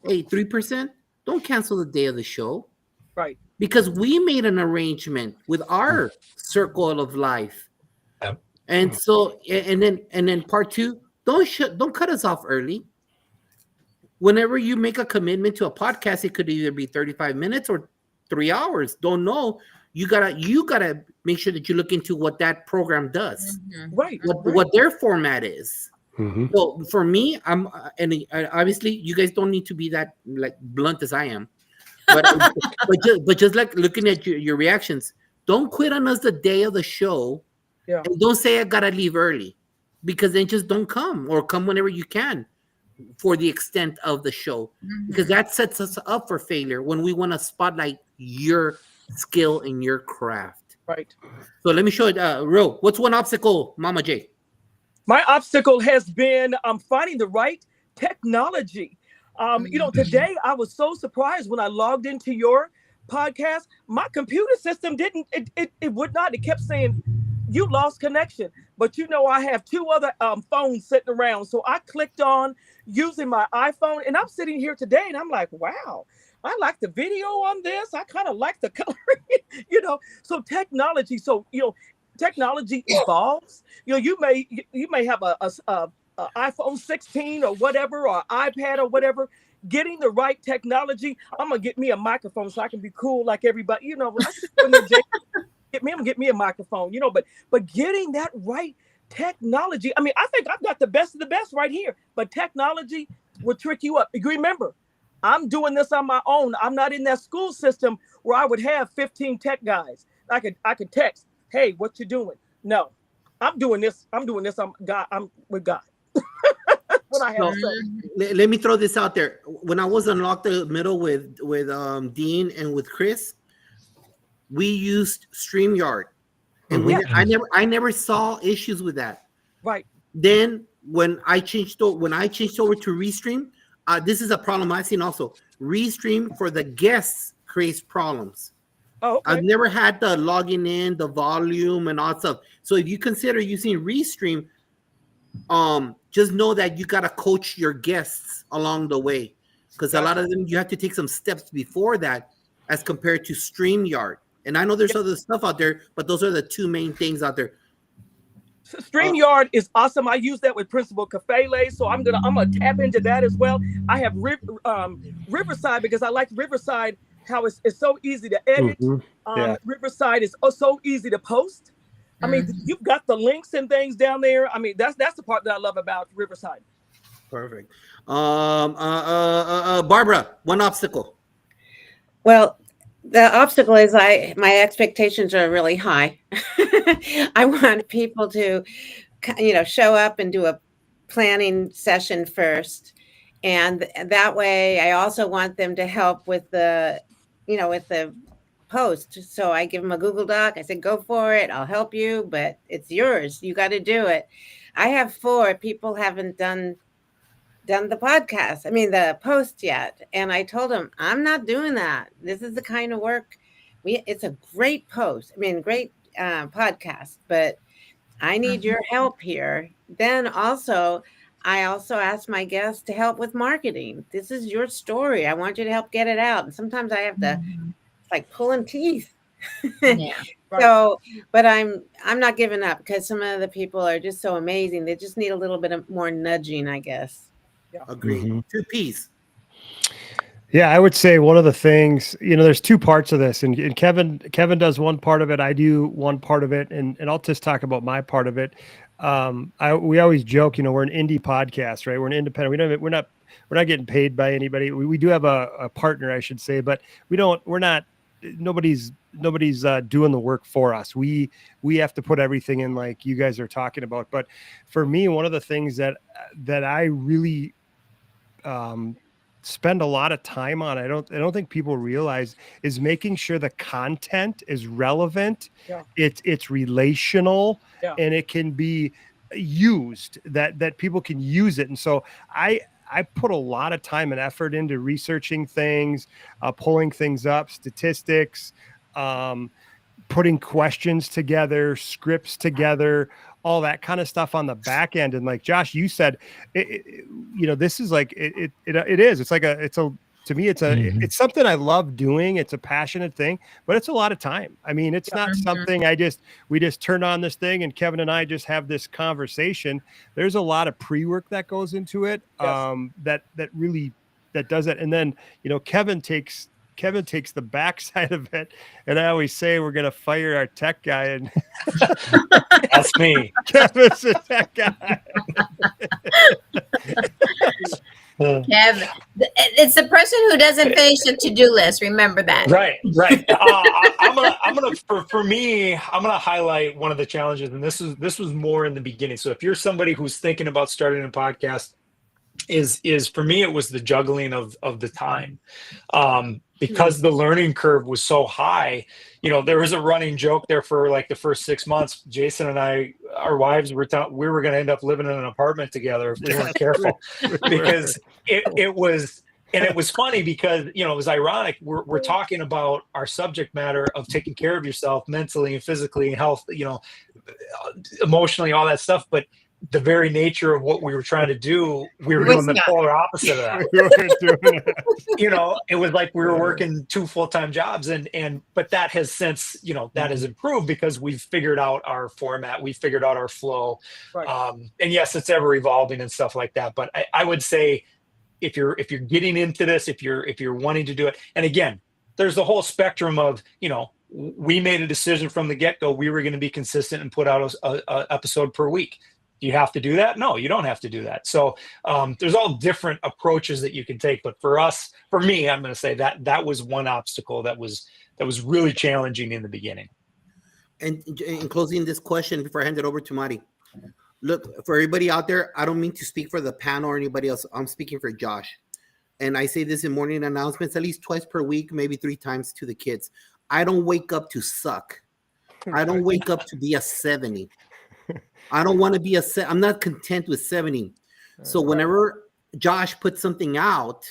Hey, 3%, don't cancel the day of the show. Right. Because we made an arrangement with our circle of life. And so, and then part 2, don't cut us off early. Whenever you make a commitment to a podcast, it could either be 35 minutes or 3 hours. Don't know. You gotta make sure that you look into what that program does, right? What their format is. So for me, and obviously you guys don't need to be that like blunt as I am, but just like looking at your reactions, don't quit on us the day of the show, and don't say I gotta leave early, because then just don't come, or come whenever you can for the extent of the show, because that sets us up for failure when we want to spotlight your skill in your craft. Right. So let me show it. What's one obstacle, Mama J? My obstacle has been finding the right technology. Today I was so surprised when I logged into your podcast. My computer system didn't, it would not. It kept saying, you lost connection. But I have two other phones sitting around. So I clicked on using my iPhone, and I'm sitting here today and I'm like, wow, I like the video on this. I kind of like the coloring, So technology, technology evolves. You may have a iPhone 16 or whatever, or iPad or whatever. Getting the right technology. I'm gonna get me a microphone so I can be cool like everybody. When I sit in the I'm gonna get me a microphone. But getting that right technology. I mean, I think I've got the best of the best right here. But technology will trick you up. Remember, I'm doing this on my own. I'm not in that school system where I would have 15 tech guys. I could text, hey, what you doing? No, I'm doing this. I'm with God. What I have to say. Let me throw this out there. When I was unlocked the middle with Dean and with Chris, we used StreamYard, and I never saw issues with that. Right. Then when I changed over to Restream, this is a problem I've seen also. Restream for the guests creates problems. Oh, okay. I've never had the logging in, the volume, and all that stuff. So if you consider using Restream, just know that you gotta coach your guests along the way, because a lot of them you have to take some steps before that, as compared to StreamYard. And I know there's other stuff out there, but those are the two main things out there. StreamYard is awesome. I use that with Principal Kafele, so I'm gonna tap into that as well. I have Riverside, because I like Riverside, how it's so easy to edit. Riverside is so easy to post. I mean, you've got the links and things down there. I mean, that's the part that I love about Riverside. Perfect. Barbara, one obstacle. Well, the obstacle is my expectations are really high. I want people to, show up and do a planning session first. And that way I also want them to help with the post. So I give them a Google Doc. I said, go for it. I'll help you, but it's yours. You got to do it. I have 4 people haven't done the podcast. I mean, the post yet. And I told them, I'm not doing that. This is the kind of work it's a great post. I mean, great podcast, but I need your help here. Then I also ask my guests to help with marketing. This is your story. I want you to help get it out. And sometimes I have to, it's like pulling teeth. Yeah. Right. So, but I'm not giving up, because some of the people are just so amazing. They just need a little bit of more nudging, I guess. Yeah. Agreed. 2 P's. Yeah, I would say one of the things, there's 2 parts of this, and Kevin does one part of it. I do one part of it, and I'll just talk about my part of it. We always joke, we're an indie podcast, right? We're an independent. We're not getting paid by anybody. We do have a partner, I should say, but nobody's doing the work for us. We have to put everything in, like you guys are talking about. But for me, one of the things that I really spend a lot of time on, I don't think people realize, is making sure the content is relevant. Yeah. It's relational, Yeah. and it can be used, that people can use it. And so I put a lot of time and effort into researching things, pulling things up, statistics, putting questions together, scripts together, all that kind of stuff on the back end. And like Josh, you said, this is like, it is, to me, it's something I love doing. It's a passionate thing, but it's a lot of time. I mean, it's not something we just turn on this thing and Kevin and I just have this conversation. There's a lot of pre-work that goes into it. That really does it. And then, Kevin takes the backside of it. And I always say, we're going to fire our tech guy. And That's me. Kevin's a tech guy. Kev, it's the person who doesn't finish the to-do list. Remember that. Right. For me, I'm gonna highlight one of the challenges, and this was more in the beginning. So if you're somebody who's thinking about starting a podcast, is for me, it was the juggling of the time. Because the learning curve was so high, there was a running joke there for like the first 6 months. Jason and I, our wives we were going to end up living in an apartment together if we weren't careful, because it was And it was funny because, you know, it was ironic. We're talking about our subject matter of taking care of yourself mentally and physically and health, you know, emotionally, all that stuff. But the very nature of what we were trying to do, we were doing Was the not. polar opposite of that. We weren't doing it. You know, it was like we were working 2 full-time jobs, and but that has since, you know, that has improved because we've figured out our format, we figured out our flow. Right. And yes, it's ever evolving and stuff like that. But I would say if you're getting into this, if you're wanting to do it, and again, there's the whole spectrum of, you know, we made a decision from the get-go, we were going to be consistent and put out a episode per week. Do you have to do that? No, you don't have to do that. So there's all different approaches that you can take. But for us, for me, I'm going to say that was one obstacle that was really challenging in the beginning. And in closing this question, before I hand it over to Mari, look, for everybody out there, I don't mean to speak for the panel or anybody else. I'm speaking for Josh. And I say this in morning announcements at least twice per week, maybe 3 times to the kids. I don't wake up to suck. I don't wake up to be a 70. I don't want to be I'm not content with 70. So whenever Josh puts something out,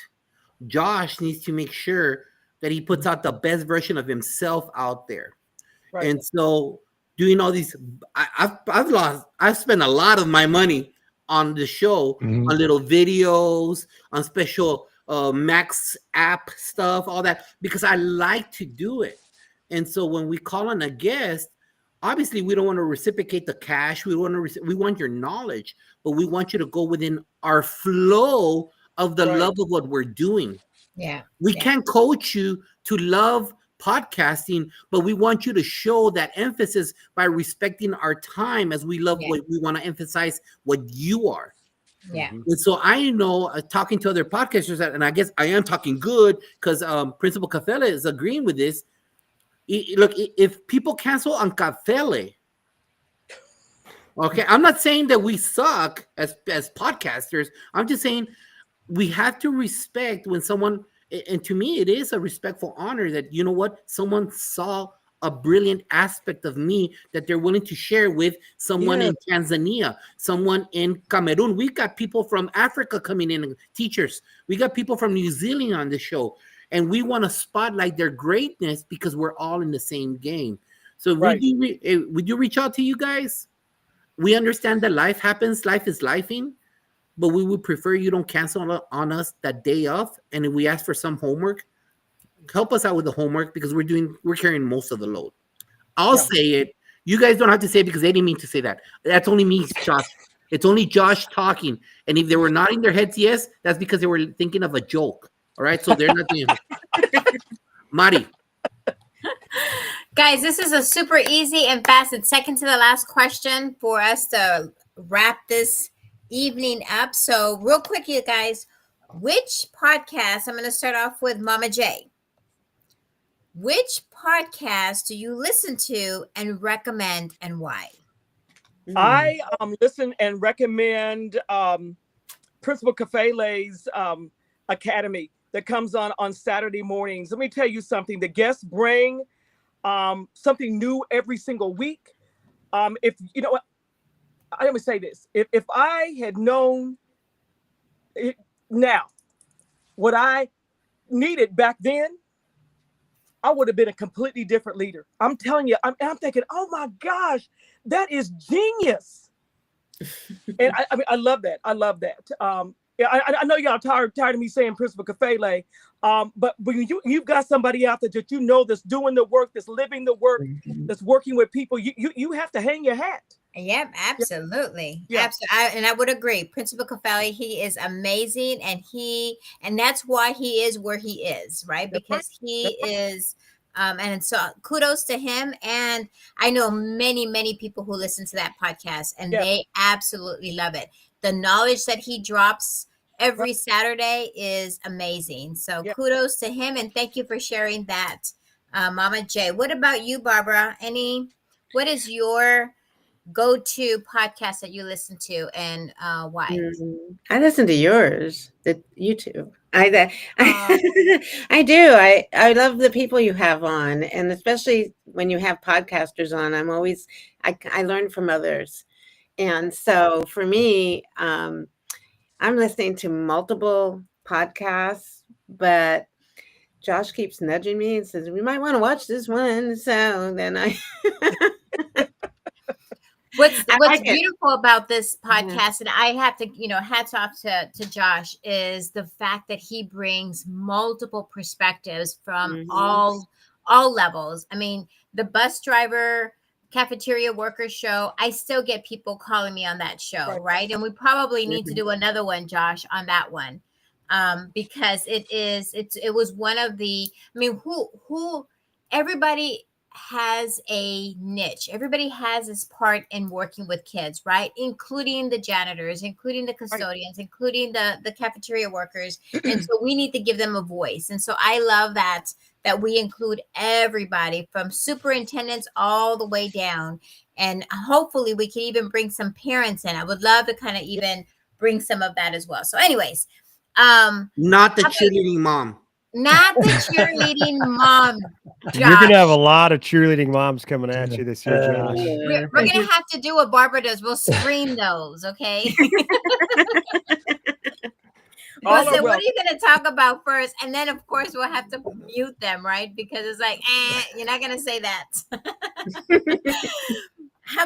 Josh needs to make sure that he puts out the best version of himself out there. Right. And so doing all these, I've spent a lot of my money on the show, on little videos, on special Max app stuff, all that, because I like to do it. And so when we call on a guest, obviously we don't want to reciprocate the cash. We want your knowledge, but we want you to go within our flow of the love of what we're doing. Yeah. We can't coach you to love podcasting, but we want you to show that emphasis by respecting our time as we love what we want to emphasize what you are. Yeah. And so I know talking to other podcasters, and I guess I am talking good because Principal Kafele is agreeing with this. Look, if people cancel on Kafele, okay, I'm not saying that we suck as podcasters. I'm just saying we have to respect when someone, and to me, it is a respectful honor that, you know what, someone saw a brilliant aspect of me that they're willing to share with someone in Tanzania, someone in Cameroon. We got people from Africa coming in, teachers. We got people from New Zealand on the show. And we want to spotlight their greatness because we're all in the same game. So would you reach out to you guys? We understand that life happens. Life is lifing. But we would prefer you don't cancel on us that day off. And if we ask for some homework, help us out with the homework because we're carrying most of the load. I'll say it. You guys don't have to say it because they didn't mean to say that. That's only me, Josh. It's only Josh talking. And if they were nodding their heads yes, that's because they were thinking of a joke. All right, so they're not doing it. Mari. Guys, this is a super easy and fast and second to the last question for us to wrap this evening up. So real quick, you guys, which podcast, I'm going to start off with Mama J. Which podcast do you listen to and recommend and why? I listen and recommend Principal Kafele's Academy that comes on Saturday mornings. Let me tell you something. The guests bring something new every single week. If you know what, let me say this. If I had known it now what I needed back then, I would have been a completely different leader. I'm telling you, I'm thinking, oh my gosh, that is genius. And I mean, I love that. I love that. Yeah, I know y'all tired of me saying Principal Kafele, but when you've got somebody out there that you know that's doing the work, that's living the work, that's working with people, you have to hang your hat. Yep, absolutely. Yeah. Absolutely. And I would agree. Principal Kafele, he is amazing, and that's why he is where he is, right? Because he is. And so kudos to him. And I know many people who listen to that podcast and they absolutely love it. The knowledge that he drops every Saturday is amazing. So kudos to him. And thank you for sharing that, Mama J. What about you, Barbara? What is your go-to podcast that you listen to and why? I listen to yours, the YouTube. I do. I love the people you have on, and especially when you have podcasters on. I learn from others, and so for me, I'm listening to multiple podcasts, but Josh keeps nudging me and says, we might want to watch this one. So then What's I what's like it. beautiful about this Yeah. podcast, and I have to, hats off to Josh, is the fact that he brings multiple perspectives from all levels. I mean, the bus driver, cafeteria worker show, I still get people calling me on that show, right? And we probably need to do another one, Josh, on that one. Because it was one of the, I mean, who everybody has a niche. Everybody has his part in working with kids, right? Including the janitors, including the custodians, including the cafeteria workers. And so we need to give them a voice. And so I love that we include everybody from superintendents all the way down. And hopefully we can even bring some parents in. I would love to kind of even bring some of that as well. So anyways, not the cheerleading mom. not the cheerleading mom, Josh. You're gonna have a lot of cheerleading moms coming at you this year, Josh. We're gonna have to do what Barbara does. We'll screen those, okay? We'll say, what are you going to talk about first? And then, of course, we'll have to mute them, right? Because it's like, you're not going to say that. How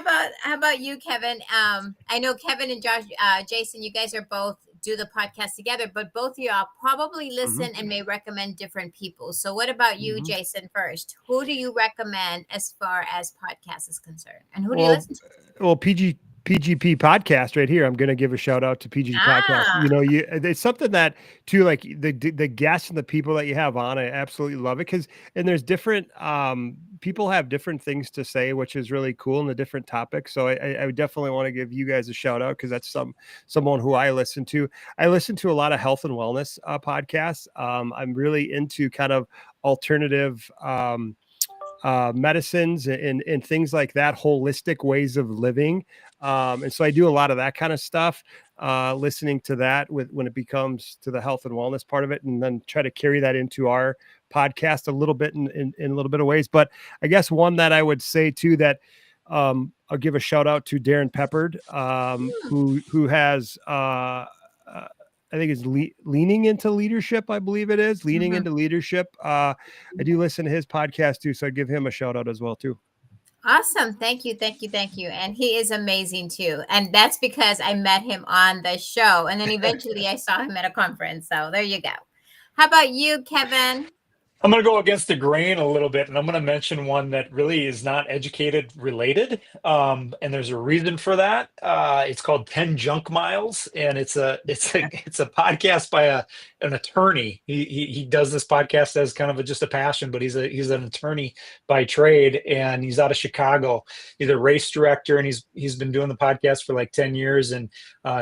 about you, Kevin? I know Kevin and Josh, Jason, you guys are both do the podcast together, but both of y'all probably listen and may recommend different people. So what about you, Jason, first? Who do you recommend as far as podcast is concerned? And who do you listen to? Well, PGP podcast right here. I'm going to give a shout out to PGP podcast. It's something that too, like the guests and the people that you have on, I absolutely love it. And there's different, people have different things to say, which is really cool, and the different topics. So I definitely want to give you guys a shout out, because that's someone who I listen to. I listen to a lot of health and wellness podcasts. I'm really into kind of alternative, medicines and things like that, holistic ways of living. And so I do a lot of that kind of stuff, listening to that when it becomes to the health and wellness part of it, and then try to carry that into our podcast a little bit in a little bit of ways. But I guess one that I would say too, that I'll give a shout out to Darren Peppard, who has, I think it's leaning into leadership. I believe it is leaning into leadership. I do listen to his podcast too, so I give him a shout out as well too. Awesome. Thank you. And he is amazing too. And that's because I met him on the show, and then eventually I saw him at a conference. So there you go. How about you, Kevin? I'm going to go against the grain a little bit, and I'm going to mention one that really is not educated related. And there's a reason for that. It's called 10 Junk Miles, and it's a podcast by an attorney. He does this podcast as kind of just a passion, but he's an attorney by trade, and he's out of Chicago. He's a race director, and he's been doing the podcast for like 10 years, and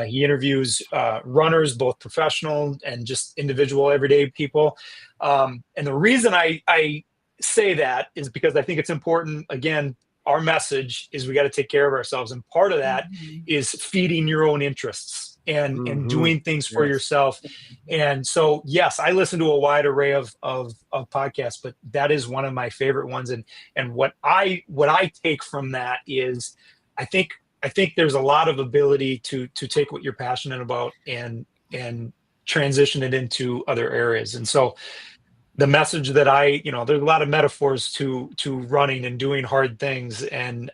he interviews runners, both professional and just individual everyday people. And the reason I say that is because I think it's important. Again, our message is we got to take care of ourselves. And part of that is feeding your own interests and doing things for yourself. And so, yes, I listen to a wide array of podcasts, but that is one of my favorite ones. And what I take from that is I think there's a lot of ability to take what you're passionate about and transition it into other areas. And so the message that there's a lot of metaphors to running and doing hard things, and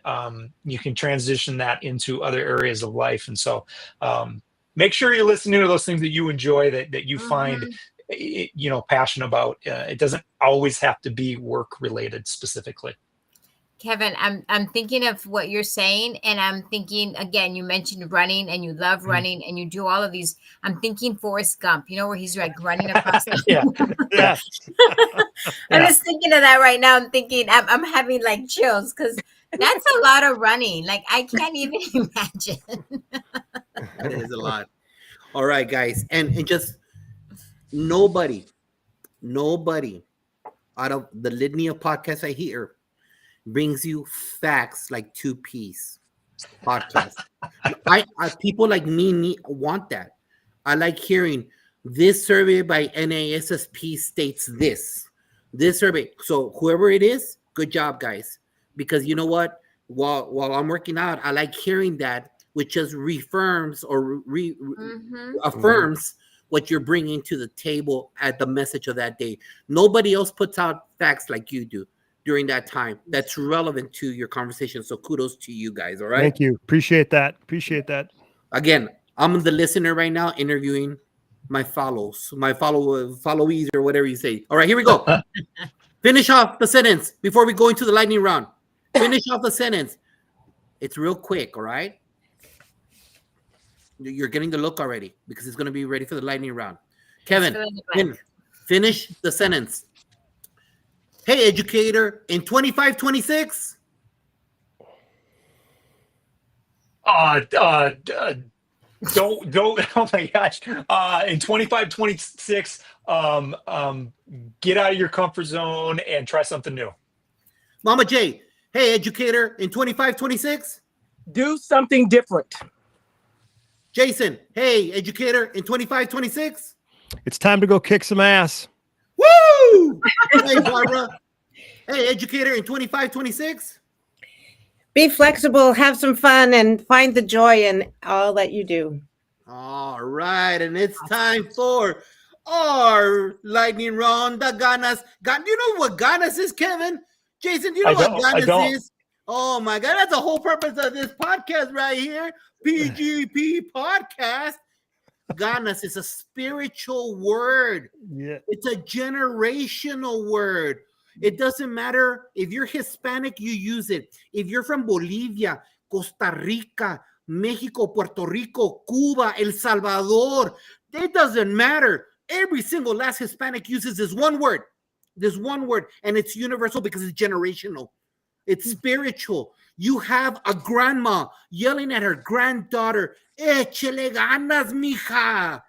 you can transition that into other areas of life. And so make sure you're listening to those things that you enjoy, that you find, passion about. It doesn't always have to be work related specifically. Kevin, I'm thinking of what you're saying, and I'm thinking, again, you mentioned running, and you love running, and you do all of these. I'm thinking Forrest Gump, where he's like running across the yeah. I'm just thinking of that right now. I'm thinking, I'm having like chills, because that's a lot of running. Like, I can't even imagine. That is a lot. All right, guys, and just nobody out of the litany of podcasts I hear brings you facts like 2Ps podcast. I people like me want that. I like hearing this survey by NASSP states this survey. So whoever it is, good job, guys. Because you know what? While I'm working out, I like hearing that, which just reaffirms or affirms what you're bringing to the table at the message of that day. Nobody else puts out facts like you do during that time that's relevant to your conversation. So kudos to you guys. All right. Thank you. Appreciate that. Appreciate that. Again, I'm the listener right now interviewing my followees or whatever you say. All right, here we go. Finish off the sentence before we go into the lightning round. Finish off the sentence. It's real quick, all right? You're getting the look already because it's going to be ready for the lightning round. Kevin, finish the sentence. Hey, educator, in 25-26. Don't oh my gosh. In 25-26, get out of your comfort zone and try something new. Mama J, hey, educator, in 25-26. Do something different. Jason, hey, educator, in 25-26. It's time to go kick some ass. Woo! Hey, Barbara. Hey, educator, in 25-26. Be flexible, have some fun, and find the joy in all that you do. All right, and it's time for our lightning round. The ganas. Do you know what ganas is, Kevin? Jason, do you know what ganas is? Oh my God, that's the whole purpose of this podcast right here. PGP podcast. Ganas is a spiritual word. Yeah. It's a generational word. It doesn't matter if you're Hispanic, you use it. If you're from Bolivia, Costa Rica, Mexico, Puerto Rico, Cuba, El Salvador, it doesn't matter. Every single last Hispanic uses this one word, and it's universal because it's generational. It's spiritual. You have a grandma yelling at her granddaughter, "Échale ganas, mija."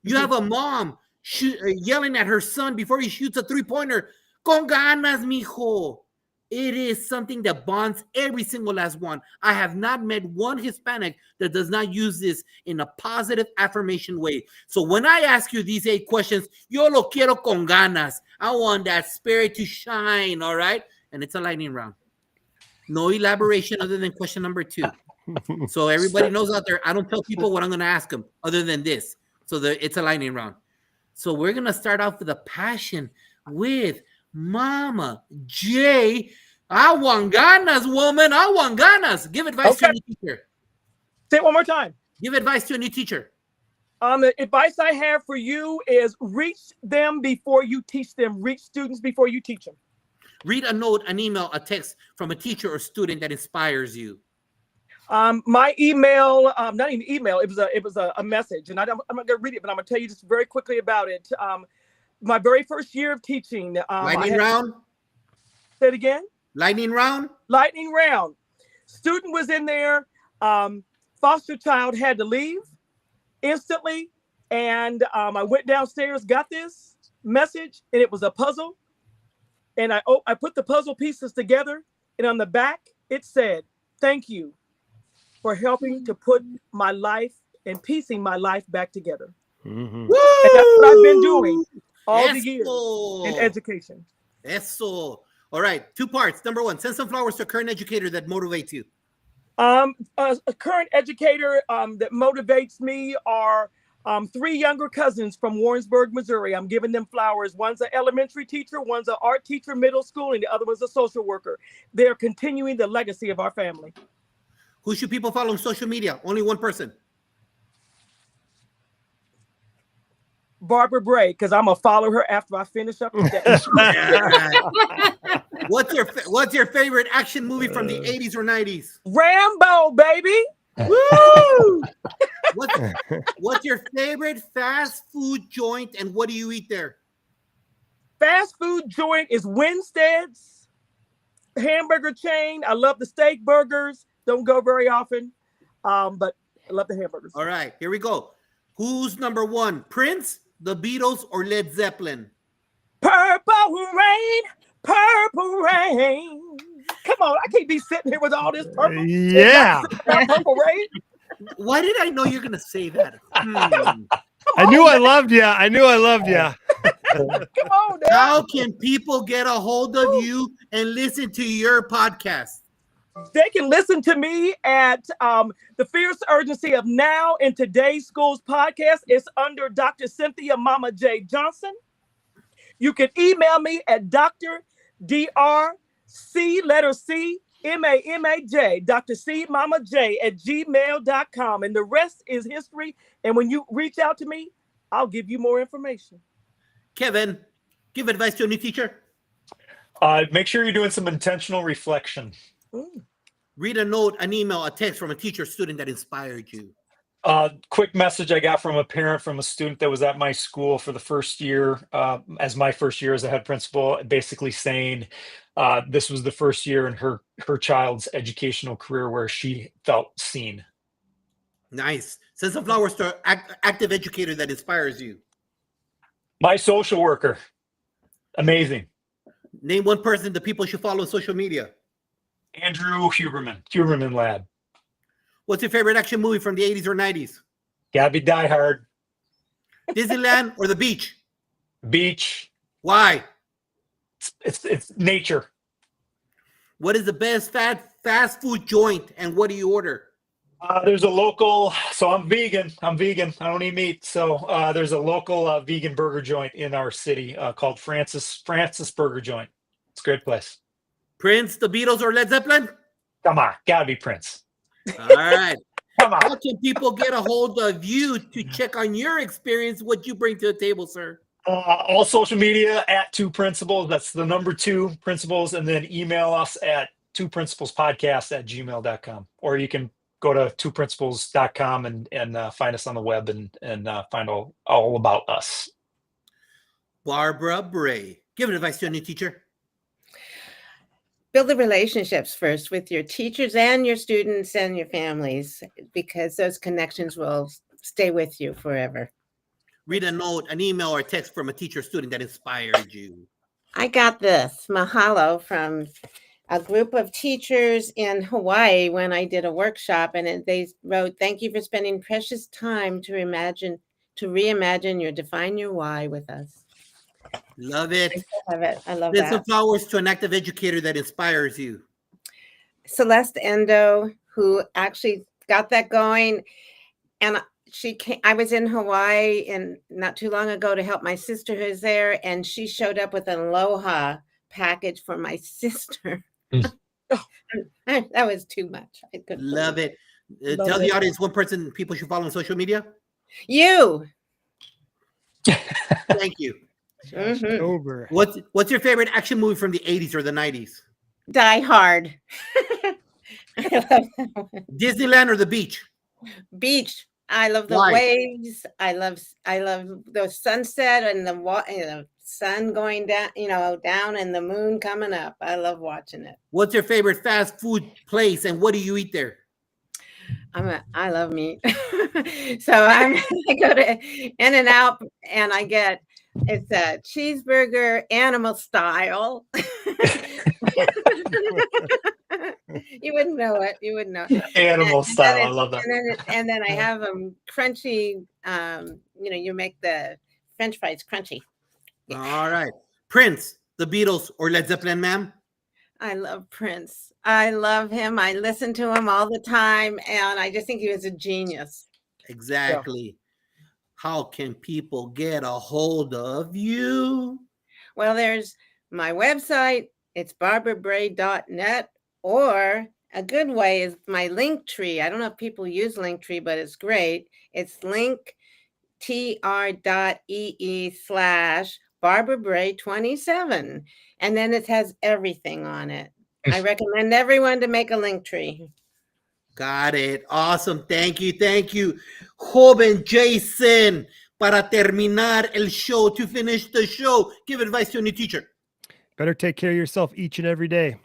You have a mom yelling at her son before he shoots a three-pointer, "Con ganas, mijo." It is something that bonds every single last one. I have not met one Hispanic that does not use this in a positive affirmation way. So when I ask you these 8 questions, yo lo quiero con ganas. I want that spirit to shine, all right? And it's a lightning round. No elaboration other than question number 2. So everybody knows out there, I don't tell people what I'm going to ask them other than this. So it's a lightning round. So we're going to start off with a passion with Mama J. I want ganas, woman. I want ganas. Give advice to a new teacher. Say it one more time. Give advice to a new teacher. The advice I have for you is reach them before you teach them. Reach students before you teach them. Read a note, an email, a text from a teacher or student that inspires you. My email, not even email, it was a message, and I'm not going to read it, but I'm going to tell you just very quickly about it. My very first year of teaching. Lightning round? Say it again? Lightning round? Lightning round. Student was in there. Foster child had to leave instantly. And I went downstairs, got this message, and it was a puzzle. And I put the puzzle pieces together. And on the back, it said, "Thank you for helping to put my life and piecing my life back together." Mm-hmm. And that's what I've been doing all the years in education. Eso. All right, 2 parts. Number 1, send some flowers to a current educator that motivates you. A current educator that motivates me are 3 younger cousins from Warrensburg, Missouri. I'm giving them flowers. One's an elementary teacher, one's an art teacher, middle school, and the other one's a social worker. They're continuing the legacy of our family. Who should people follow on social media? Only one person. Barbara Bray, because I'm gonna follow her after I finish up today. What's your favorite action movie from the 80s or 90s? Rambo, baby. Woo! What's your favorite fast food joint and what do you eat there? Fast food joint is Winstead's hamburger chain. I love the steak burgers. Don't go very often, but I love the hamburgers. All right, here we go. Who's number 1, Prince, the Beatles, or Led Zeppelin? Purple rain, purple rain. Come on, I can't be sitting here with all this purple. Yeah. Purple rain. Why did I know you're going to say that? I knew I loved you. I knew I loved you. Come on now. How can people get a hold of you and listen to your podcast? They can listen to me at The Fierce Urgency of Now in Today's Schools podcast. It's under Dr. Cynthia Mama J. Johnson. You can email me at Dr. letter C, MAMAJ, Dr. C Mama J at gmail.com. And the rest is history. And when you reach out to me, I'll give you more information. Kevin, give advice to a new teacher. Make sure you're doing some intentional reflection. Read a note, an email, a text from a teacher or student that inspired you. Quick message I got from a parent from a student that was at my school for the first year, as my first year as a head principal, basically saying this was the first year in her child's educational career where she felt seen. Nice. Send some flowers to an active educator that inspires you. My social worker. Amazing. Name one person the people should follow on social media. Andrew Huberman lad. What's your favorite action movie from the 80s or 90s? Gabby Die Hard. Disneyland or the beach? Beach. Why? It's nature. What is the best fast food joint and what do you order? There's a local, so I'm vegan. I don't eat meat. So there's a local vegan burger joint in our city called Francis Burger Joint. It's a great place. Prince, the Beatles, or Led Zeppelin? Come on, gotta be Prince. All right. Come on. How can people get a hold of you to check on your experience, what you bring to the table, sir? All social media at 2 Principals. That's the number 2 Principals. And then email us at 2principalspodcast@gmail.com. Or you can go to 2principals.com and find us on the web and find all about us. Barbara Bray. Give advice to a new teacher. Build the relationships first with your teachers and your students and your families, because those connections will stay with you forever. Read a note, an email, or a text from a teacher or student that inspired you. I got this mahalo from a group of teachers in Hawaii when I did a workshop, and they wrote, "Thank you for spending precious time to reimagine your define your why with us." Love it. I love it. I love Send that. some flowers to an active educator that inspires you. Celeste Endo, who actually got that going, and she came. I was in Hawaii and not too long ago to help my sister who's there, and she showed up with an aloha package for my sister. That was too much. I couldn't Love believe it. Love Tell the it. audience one person people should follow on social media. you. Thank you. Mhm. Over. What's your favorite action movie from the 80s or the 90s? Die Hard. I love that one. Disneyland or the beach? Beach. I love the Why? waves. I love the sunset and the sun going down, down and the moon coming up. I love watching it. What's your favorite fast food place and what do you eat there? I love meat. So I go to In-N-Out and it's a cheeseburger animal style. You wouldn't know it. You wouldn't know it. Animal style. I love that. And then I have them crunchy. You make the French fries crunchy. All right. Prince, the Beatles, or Led Zeppelin, ma'am? I love Prince. I love him. I listen to him all the time, and I just think he was a genius. Exactly. How can people get a hold of you? Well, there's my website. It's barbarabray.net, or a good way is my link tree. I don't know if people use Linktree, but it's great. It's linktr.ee/BarbaraBray27. And then it has everything on it. I recommend everyone to make a link tree. Got it. Awesome. Thank you. Thank you. Joven Jason, para terminar el show, to finish the show, give advice to a new teacher. Better take care of yourself each and every day.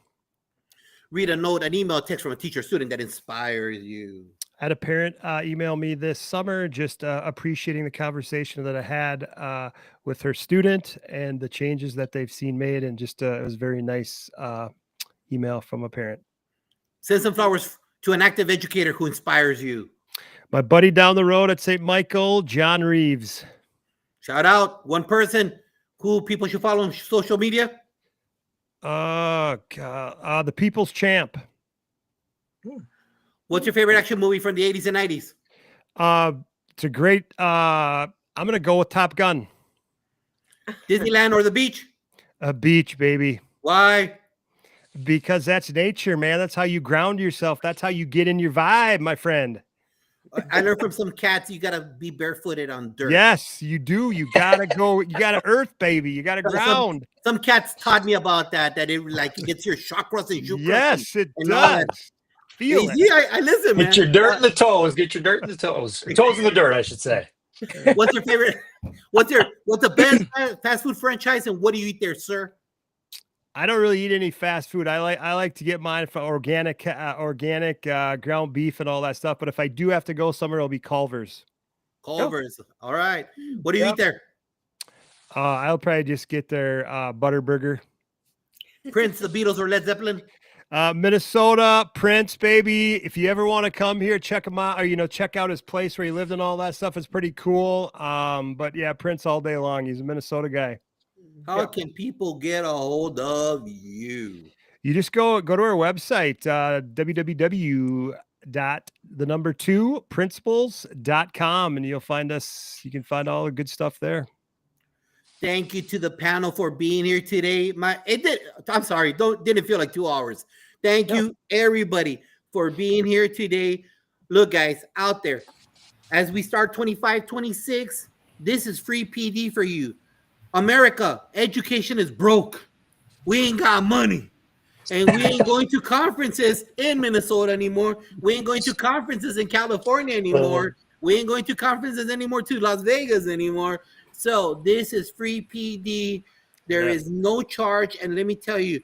Read a note, an email, text from a teacher or student that inspires you. I had a parent email me this summer, just appreciating the conversation that I had with her student and the changes that they've seen made. And just it was a very nice email from a parent. Send some flowers to an active educator who inspires you. My buddy down the road at St. Michael, John Reeves. Shout out one person who people should follow on social media. Oh, God. The People's Champ. What's your favorite action movie from the 80s and 90s? It's a great. I'm gonna go with Top Gun. Disneyland or the beach? A beach, baby. Why? Because that's nature, man. That's how you ground yourself. That's how you get in your vibe, my friend. I learned from some cats you gotta be barefooted on dirt. Yes, you do. You gotta go. You gotta earth, baby. You gotta ground. Some cats taught me about that. That it gets your chakras and chakras. Yes, it and all that. does. Feel it. Yeah, I listen, man. Get your dirt in the toes. Get your dirt in the toes. Toes in the dirt, I should say. What's your favorite? What's the best fast food franchise, and what do you eat there, sir? I don't really eat any fast food. I like to get mine from organic ground beef and all that stuff. But if I do have to go somewhere, it'll be Culver's. Culver's. All right. What do you eat there? I'll probably just get their butter burger. Prince, the Beatles, or Led Zeppelin? Minnesota, Prince, baby. If you ever want to come here, check him out, or check out his place where he lived and all that stuff. It's pretty cool. But yeah, Prince all day long. He's a Minnesota guy. How can people get a hold of you? You just go to our website, www.2principles.com, and you'll find us. You can find all the good stuff there. Thank you to the panel for being here today. I'm sorry, didn't feel like 2 hours. Thank you, everybody, for being here today. Look, guys, out there, as we start 25, 26, this is free PD for you. America, education is broke. We ain't got money. And we ain't going to conferences in Minnesota anymore. We ain't going to conferences in California anymore. We ain't going to conferences anymore to Las Vegas anymore. So this is free PD. There is no charge. And let me tell you,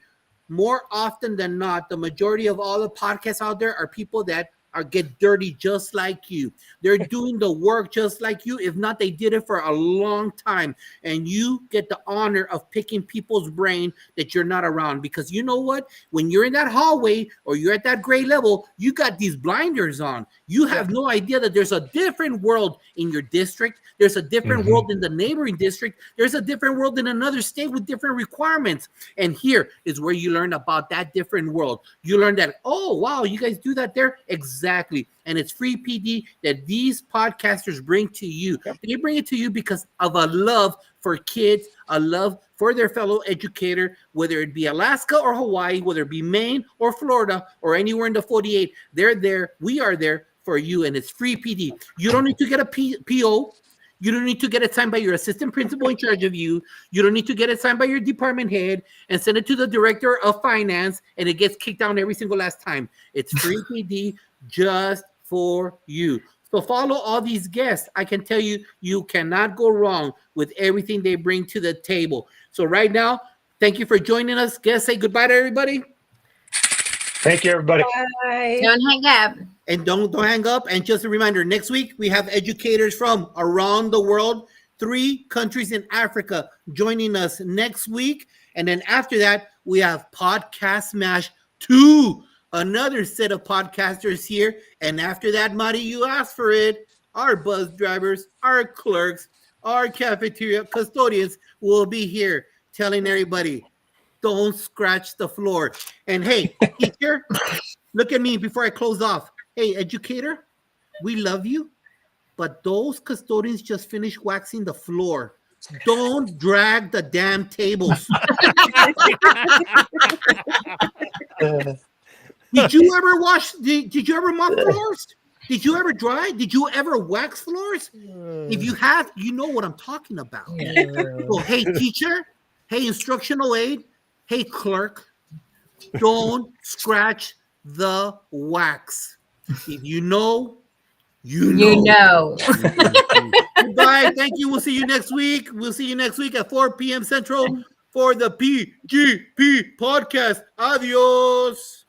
more often than not, the majority of all the podcasts out there are people that get dirty just like you. They're doing the work just like you. If not, they did it for a long time. And you get the honor of picking people's brain that you're not around. Because you know what? When you're in that hallway or you're at that grade level, you got these blinders on. You have no idea that there's a different world in your district. There's a different world in the neighboring district. There's a different world in another state with different requirements. And here is where you learn about that different world. You learn that, oh, wow, you guys do that there? Exactly. And it's free PD that these podcasters bring to you. They bring it to you because of a love for kids, a love for their fellow educator, whether it be Alaska or Hawaii, whether it be Maine or Florida or anywhere in the 48. They're there. We are there for you. And it's free PD. You don't need to get a PO. You don't need to get it signed by your assistant principal in charge of you. You don't need to get it signed by your department head and send it to the director of finance, and it gets kicked down every single last time. It's free PD just for you. So follow all these guests. I can tell you, you cannot go wrong with everything they bring to the table. So right now, thank you for joining us. Guests, say goodbye to everybody. Thank you, everybody. Bye. Don't hang up. And don't hang up. And just a reminder, next week we have educators from around the world, 3 countries in Africa joining us next week. And then after that, we have Podcast Smash 2, another set of podcasters here. And after that, Marty, you asked for it. Our bus drivers, our clerks, our cafeteria custodians will be here telling everybody, don't scratch the floor. And hey, teacher, look at me before I close off. Hey, educator, we love you, but those custodians just finished waxing the floor. Don't drag the damn tables. Did you ever did you ever mop floors? Did you ever dry? Did you ever wax floors? If you have, you know what I'm talking about. So, hey, teacher, hey, instructional aide, hey, clerk, don't scratch the wax. If you know, you know. Goodbye. Thank you. We'll see you next week. We'll see you next week at 4 p.m. Central for the PGP podcast. Adios.